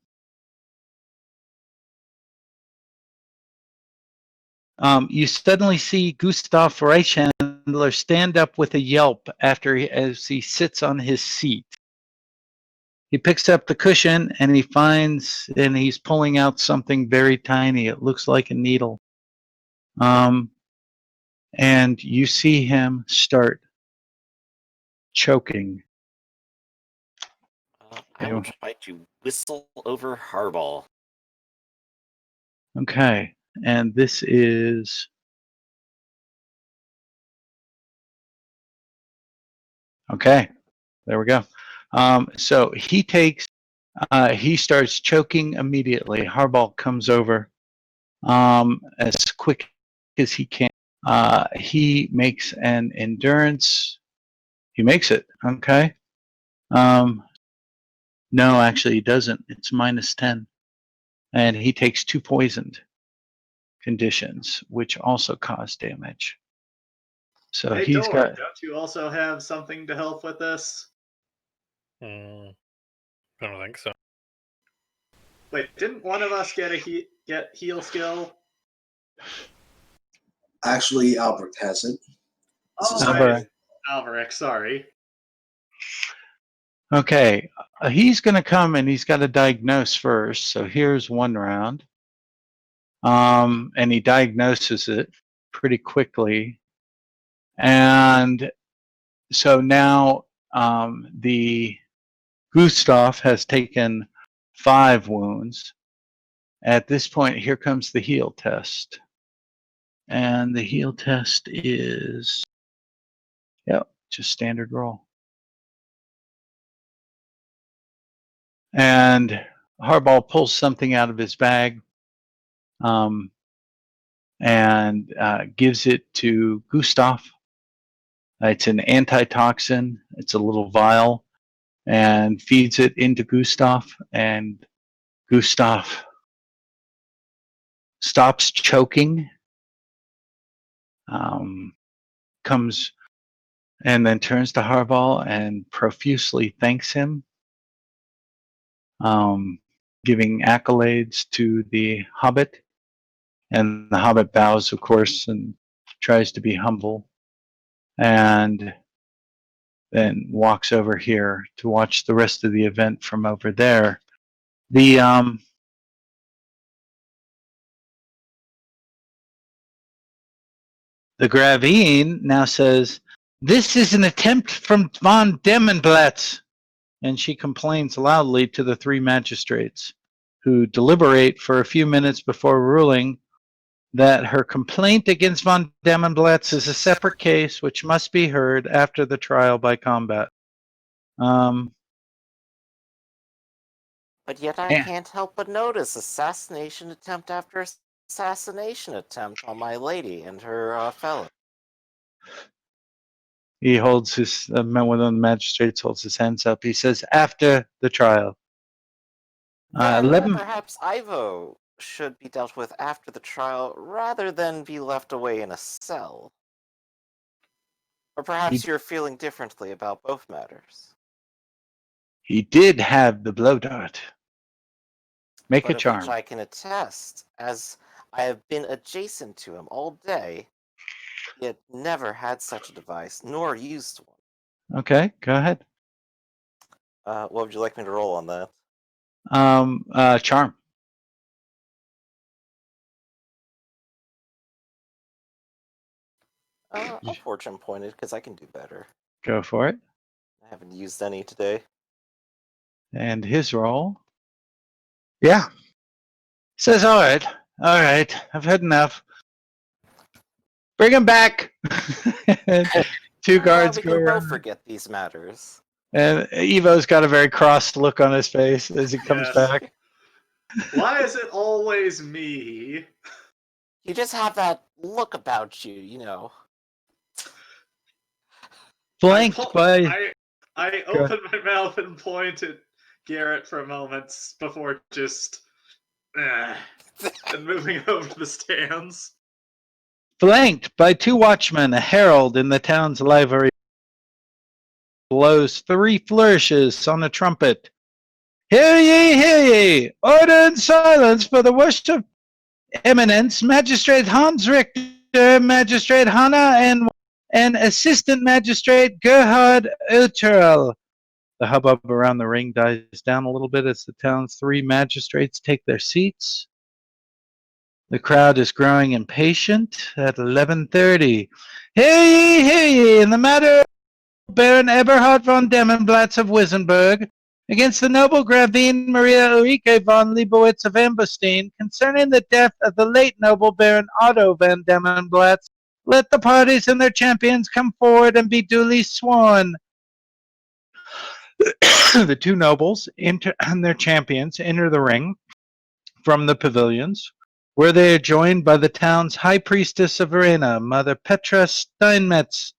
you suddenly see Gustav Reichhandler stand up with a yelp as he sits on his seat. He picks up the cushion and he's pulling out something very tiny. It looks like a needle. And you see him start choking. I will try to whistle over Harball. Okay, and this is. Okay, there we go. So he starts choking immediately. Harball comes over as quick as he can. He makes an endurance. He makes it. Okay. No, actually, he doesn't. It's -10. And he takes 2 poisoned conditions, which also cause damage. So Hey, he's Dor, got. don't you also have something to help with this? I don't think so. Wait, didn't one of us get a heal skill? Actually, Albert has it. Oh, is right. Alvaric, sorry. Okay, he's going to come and he's got to diagnose first. So here's one round. And he diagnoses it pretty quickly. And so now the Gustav has taken 5 wounds. At this point, here comes the heal test. And the heal test is, yep, just standard roll. And Hardball pulls something out of his bag and gives it to Gustav. It's an antitoxin. It's a little vial, and feeds it into Gustav. And Gustav stops choking, comes and then turns to Hardball and profusely thanks him, giving accolades to the Hobbit. And the Hobbit bows, of course, and tries to be humble, and then walks over here to watch the rest of the event from over there. The Gravine now says, "This is an attempt from von Demmenblatz," and she complains loudly to the 3 magistrates, who deliberate for a few minutes before ruling that her complaint against von Demmenblatz is a separate case which must be heard after the trial by combat. But yet I Yeah. can't help but notice assassination attempt after assassination attempt on my lady and her fellow. He holds his, one of the magistrates holds his hands up. He says, after the trial. Then 11. perhaps Ivo should be dealt with after the trial rather than be left away in a cell. Or perhaps you're feeling differently about both matters. He did have the blow dart. Make But a of charm. which I can attest, as I have been adjacent to him all day, yet never had such a device, nor used one. Okay, go ahead. What would you like me to roll on that? Charm. I'll fortune point it because I can do better. Go for it. I haven't used any today. And his roll. Yeah. Says, all right, I've had enough. Bring him back. 2 guards We go can both around. forget these matters. And Evo's got a very cross look on his face as he comes Yes. back. Why is it always me? You just have that look about you, you know. Flanked by... I open my mouth and point at Garrett for a moment before just and moving over to the stands. Flanked by 2 watchmen, a herald in the town's livery blows 3 flourishes on a trumpet. Hear ye, hear ye! Order and silence for the worship eminence, Magistrate Hans Richter, Magistrate Hanna, and Assistant Magistrate Gerhard Uterl. The hubbub around the ring dies down a little bit as the town's 3 magistrates take their seats. The crowd is growing impatient at 11:30. Hear ye, hear ye, in the matter of Baron Eberhard von Demmenblatz of Wissenberg against the noble Gravine Maria Ulrike von Leibowitz of Amberstein concerning the death of the late noble Baron Otto von Demmenblatz. Let the parties and their champions come forward and be duly sworn. The 2 nobles and their champions enter the ring from the pavilions, where they are joined by the town's high priestess of Verena, Mother Petra Steinmetz.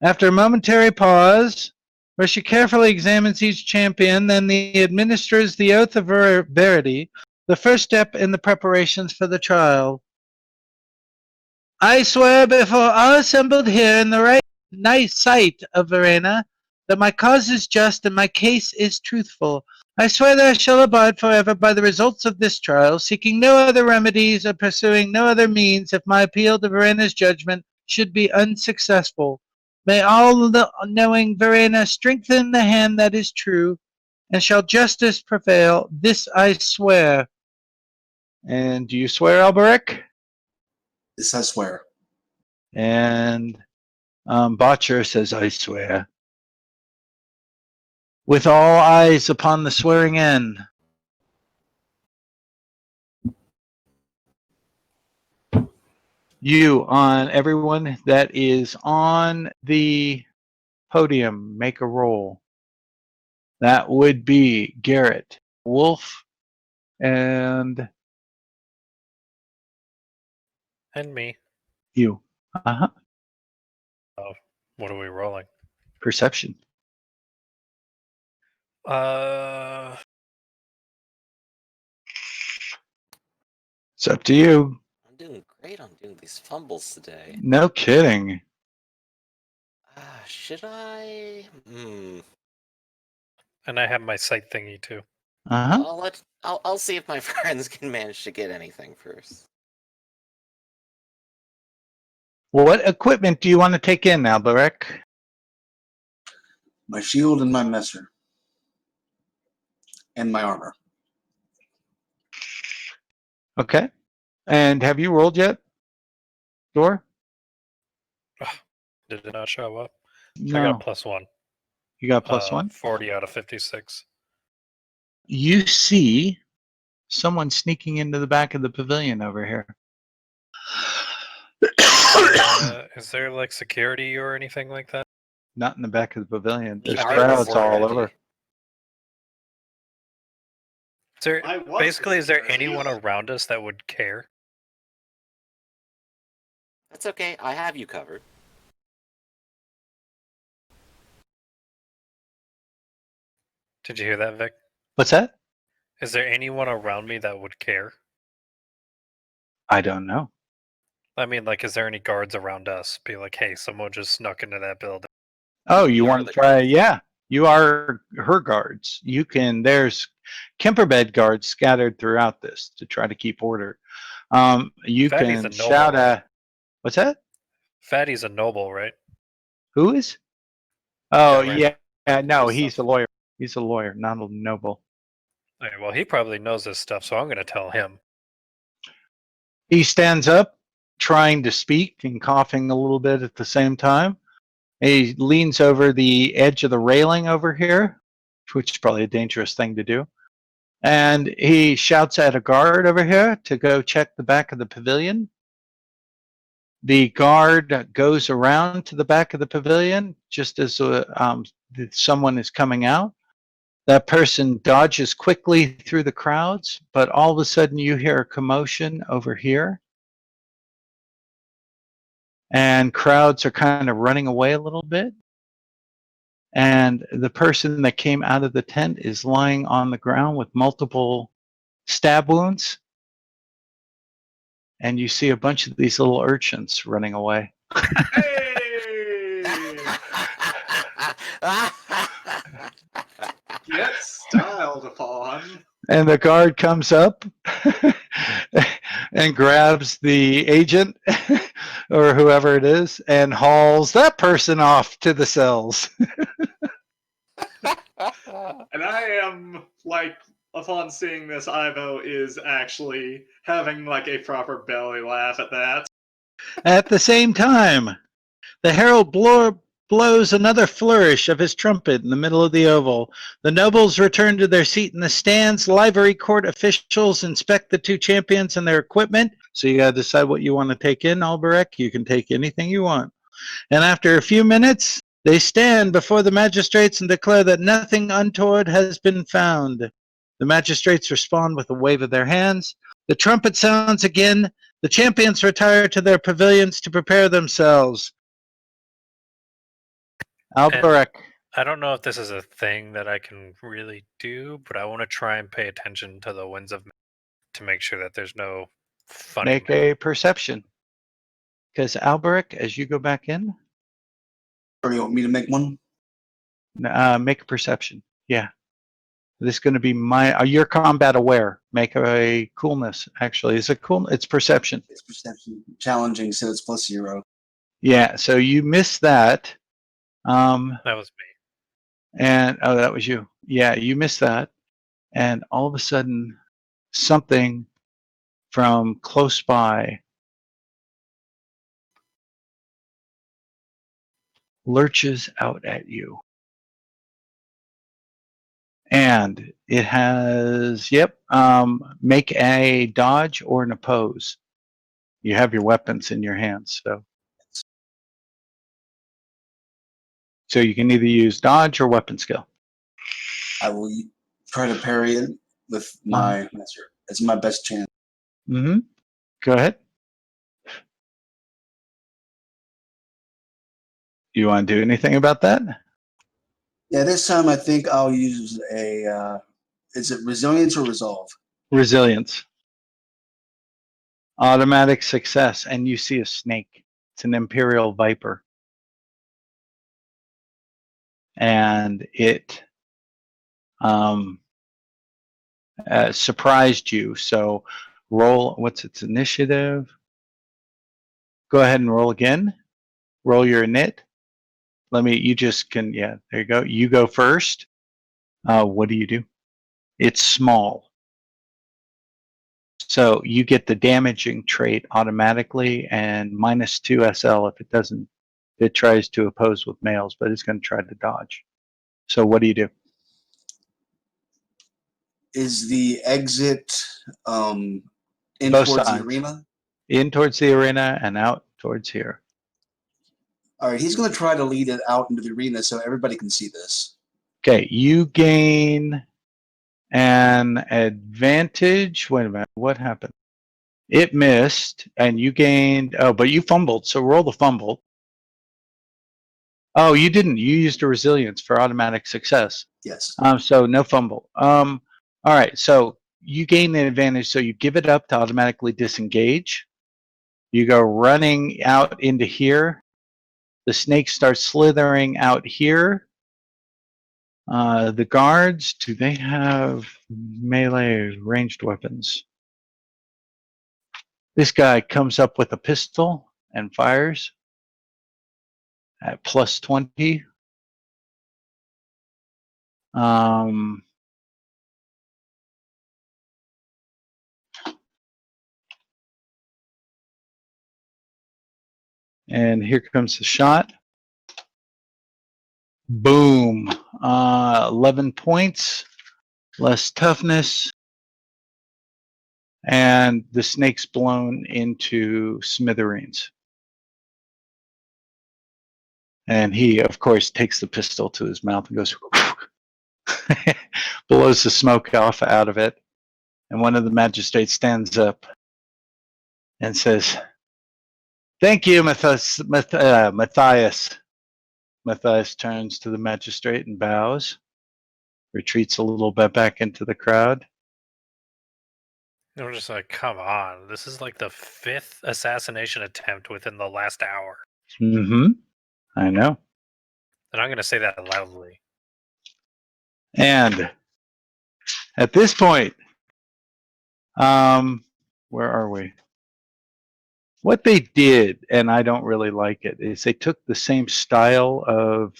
After a momentary pause, where she carefully examines each champion, then administers the oath of verity, the first step in the preparations for the trial. I swear before all assembled here in the right nice sight of Verena that my cause is just and my case is truthful. I swear that I shall abide forever by the results of this trial, seeking no other remedies or pursuing no other means if my appeal to Verena's judgment should be unsuccessful. May all-knowing Verena strengthen the hand that is true, and shall justice prevail. This I swear. And do you swear, Alberic? This I swear. And Botcher says, I swear. With all eyes upon the swearing in. You, on everyone that is on the podium, make a roll. That would be Garrett, Wolf, and me. you. Uh-huh. What are we rolling? Perception. It's up to you. I'm doing great on doing these fumbles today. No kidding. Should I? And I have my sight thingy too. Uh-huh. I'll see if my friends can manage to get anything first. What equipment do you want to take in, Alberic? My shield and my messer. And my armor. Okay. And have you rolled yet, Dor? Did it not show up? No. I got +1. You got +1? 40 out of 56. You see someone sneaking into the back of the pavilion over here. Is there like security or anything like that? Not in the back of the pavilion. There's Yeah, crowds we're all ready. over. Is there, I was basically, is there security. anyone around us that would care? That's okay. I have you covered. Did you hear that, Vic? What's that? Is there anyone around me that would care? I don't know. I mean, like, is there any guards around us? Be like, hey, someone just snuck into that building. Oh, you We are want to the try? guards. Yeah. You are her guards. You can, there's Kemperbed guards scattered throughout this to try to keep order. You Fatty's can a shout noble. a, what's that? Fatty's a noble, right? Who is? Oh, Yeah, right. yeah. No, Good he's a stuff. lawyer. He's a lawyer, not a noble. Okay, well, he probably knows this stuff, so I'm going to tell him. He stands up, trying to speak and coughing a little bit at the same time. He leans over the edge of the railing over here, which is probably a dangerous thing to do. And he shouts at a guard over here to go check the back of the pavilion. The guard goes around to the back of the pavilion just as someone is coming out. That person dodges quickly through the crowds, but all of a sudden you hear a commotion over here. And crowds are kind of running away a little bit. And the person that came out of the tent is lying on the ground with multiple stab wounds. And you see a bunch of these little urchins running away. Hey! Get styled upon. And the guard comes up and grabs the agent or whoever it is and hauls that person off to the cells. And I am like, upon seeing this, Ivo is actually having like a proper belly laugh at that. At the same time, the herald blows another flourish of his trumpet in the middle of the oval. The nobles return to their seat in the stands. Livery court officials inspect the two champions and their equipment. So you got to decide what you want to take in, Alberic. You can take anything you want. And after a few minutes, they stand before the magistrates and declare that nothing untoward has been found. The magistrates respond with a wave of their hands. The trumpet sounds again. The champions retire to their pavilions to prepare themselves. Alberic. I don't know if this is a thing that I can really do, but I want to try and pay attention to the winds of to make sure that there's no funny. Make a perception. Because Alberic, as you go back in, Or you want me to make one? make a perception. Yeah. This is going to be you're combat aware. Make a coolness, actually. Is it cool? It's perception. It's perception. Challenging, so it's +0. Yeah, so you missed that. That was me. And, oh, that was you. Yeah, you missed that. And all of a sudden, something from close by lurches out at you. And it has, make a dodge or an oppose. You have your weapons in your hands, so you can either use dodge or weapon skill. I will try to parry it with my master. It's my best chance. Mm-hmm. Go ahead. You want to do anything about that? Yeah, this time I think I'll use a. Is it resilience or resolve? Resilience. Automatic success, and you see a snake. It's an imperial viper. And it surprised you. So roll, what's its initiative? Go ahead and roll again. Roll your init. You just can, there you go. You go first. What do? It's small. So you get the damaging trait automatically and -2 SL if it doesn't, it tries to oppose with males, but it's going to try to dodge. So what do? Is the exit in Both towards sides. the arena? In towards the arena and out towards here. All right, he's going to try to lead it out into the arena so everybody can see this. Okay, you gain an advantage. Wait a minute, what happened? It missed, and you gained, but you fumbled, so roll the fumble. Oh, you didn't. You used a resilience for automatic success. Yes. So no fumble. All right, so you gain the advantage, so you give it up to automatically disengage. You go running out into here. The snake starts slithering out here. The guards, do they have melee ranged weapons? This guy comes up with a pistol and fires at +20. And here comes the shot. Boom. 11 points, less toughness. And the snake's blown into smithereens. And he, of course, takes the pistol to his mouth and goes, blows the smoke off out of it. And one of the magistrates stands up and says, "Thank you, Matthias." Matthias turns to the magistrate and bows, retreats a little bit back into the crowd. I'm just like, come on. This is like the 5th assassination attempt within the last hour. Mm-hmm. I know. And I'm going to say that loudly. And at this point, where are we? What they did, and I don't really like it, is they took the same style of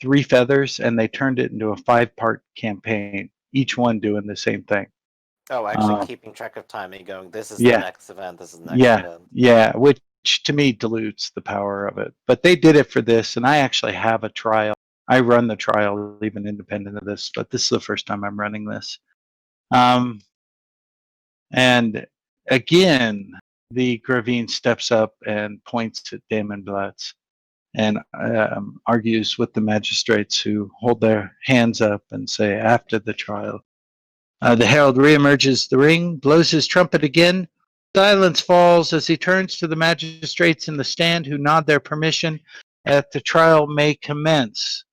Three Feathers and they turned it into a 5-part campaign, each one doing the same thing. Oh, actually keeping track of timing, going, this is the next event, this is the next event. Yeah, which to me dilutes the power of it. But they did it for this, and I actually have a trial. I run the trial even independent of this, but this is the first time I'm running this. And again, the Gravine steps up and points at Damon Blatz and argues with the magistrates who hold their hands up and say, after the trial, The herald reemerges the ring, blows his trumpet again. Silence falls as he turns to the magistrates in the stand, who nod their permission that the trial may commence.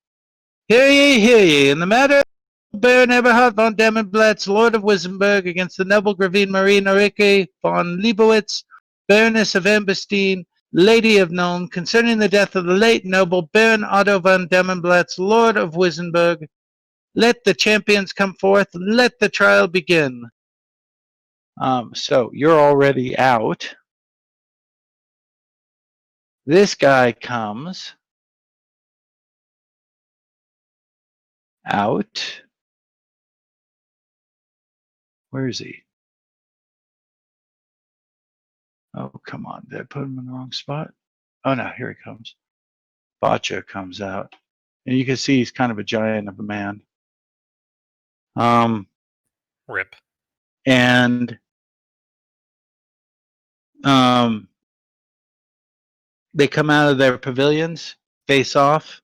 Hear ye, in the matter of Baron Eberhard von Demmenblatz, Lord of Wissenberg, against the noble Gravine Marie Norike von Leibowitz, Baroness of Amberstein, Lady of Nuln, concerning the death of the late noble Baron Otto von Demmenblatz, Lord of Wissenberg. Let the champions come forth. Let the trial begin. So you're already out. This guy comes out. Where is he? Oh, come on. Did I put him in the wrong spot? Oh, no, here he comes. Bacha comes out. And you can see he's kind of a giant of a man. Rip. And they come out of their pavilions, face off.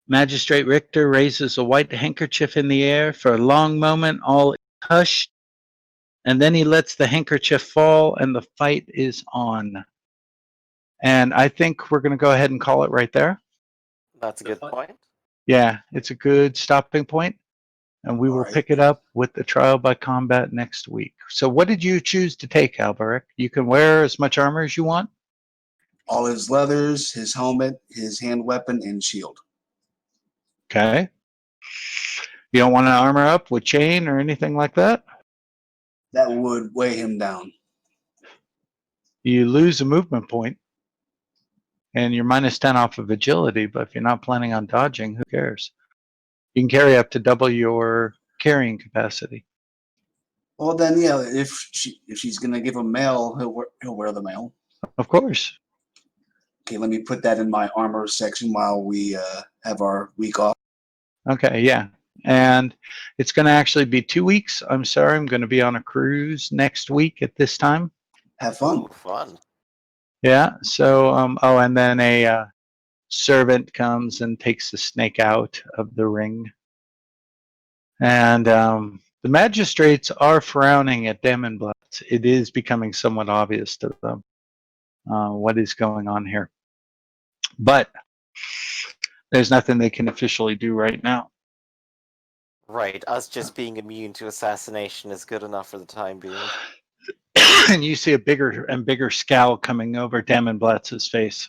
Magistrate Richter raises a white handkerchief in the air. For a long moment, all is hushed. And then he lets the handkerchief fall, and the fight is on. And I think we're going to go ahead and call it right there. That's a good point. Yeah, it's a good stopping point. And we will pick it up with the trial by combat next week. So what did you choose to take, Alberic? You can wear as much armor as you want? All his leathers, his helmet, his hand weapon, and shield. Okay. You don't want to armor up with chain or anything like that? That would weigh him down. You lose a movement point, and you're minus 10 off of agility, but if you're not planning on dodging, who cares? You can carry up to double your carrying capacity. Well, then, yeah, if she's going to give him mail, he'll wear the mail. Of course. Okay, let me put that in my armor section while we have our week off. Okay, yeah. And it's going to actually be 2 weeks. I'm sorry, I'm going to be on a cruise next week at this time. Have fun. Ooh, fun. Yeah, so, oh, and then a servant comes and takes the snake out of the ring. And the magistrates are frowning at Demmenblatz. It is becoming somewhat obvious to them what is going on here. But there's nothing they can officially do right now. Right, us just being immune to assassination is good enough for the time being. And you see a bigger and bigger scowl coming over Demmenblatz's face.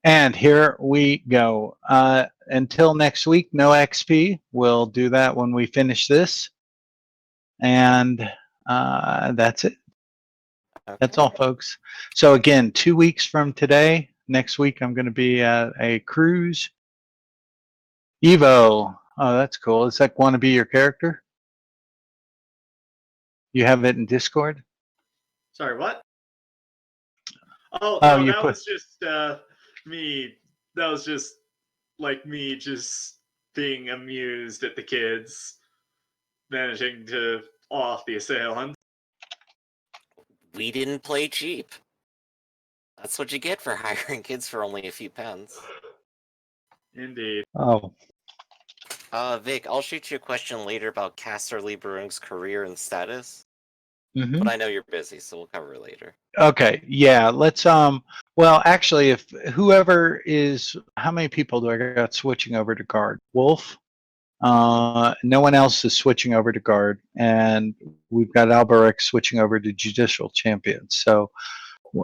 And here we go. Until next week, no XP. We'll do that when we finish this. And that's it. Okay. That's all, folks. So again, 2 weeks from today, next week, I'm going to be at a cruise. Evo. Oh, that's cool. Does that want to be your character? You have it in Discord? Sorry, what? Oh, Oh, no, you that put- was just me. That was just like me just being amused at the kids managing to off the assailant. We didn't play cheap. That's what you get for hiring kids for only a few pence. Indeed. Oh, Vic, I'll shoot you a question later about Casterly Brung's career and status. mm-hmm. But I know you're busy, so we'll cover it later. Okay, yeah, let's well, actually, if whoever is, how many people do I got switching over to guard? Wolf? No one else is switching over to guard, and we've got Alberic switching over to judicial champion. So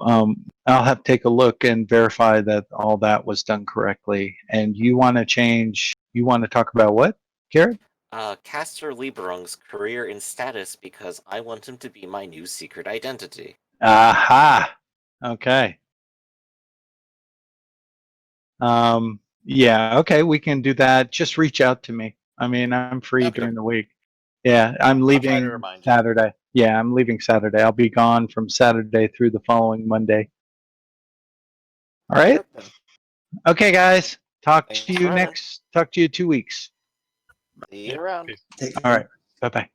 I'll have to take a look and verify that all that was done correctly. And you want to change, you want to talk about what, Garrett? Caster Lieberung's career and status because I want him to be my new secret identity. Aha. Okay. Yeah, okay, we can do that. Just reach out to me. I mean, I'm free Okay. during the week. Yeah, I'm try to leaving remind you. Saturday. Yeah, I'm leaving Saturday. I'll be gone from Saturday through the following Monday. All right. Yep. Okay, guys. Talk Thanks to for you running. next. Talk to you 2 weeks. See you around. Peace. Take All right. Bye-bye.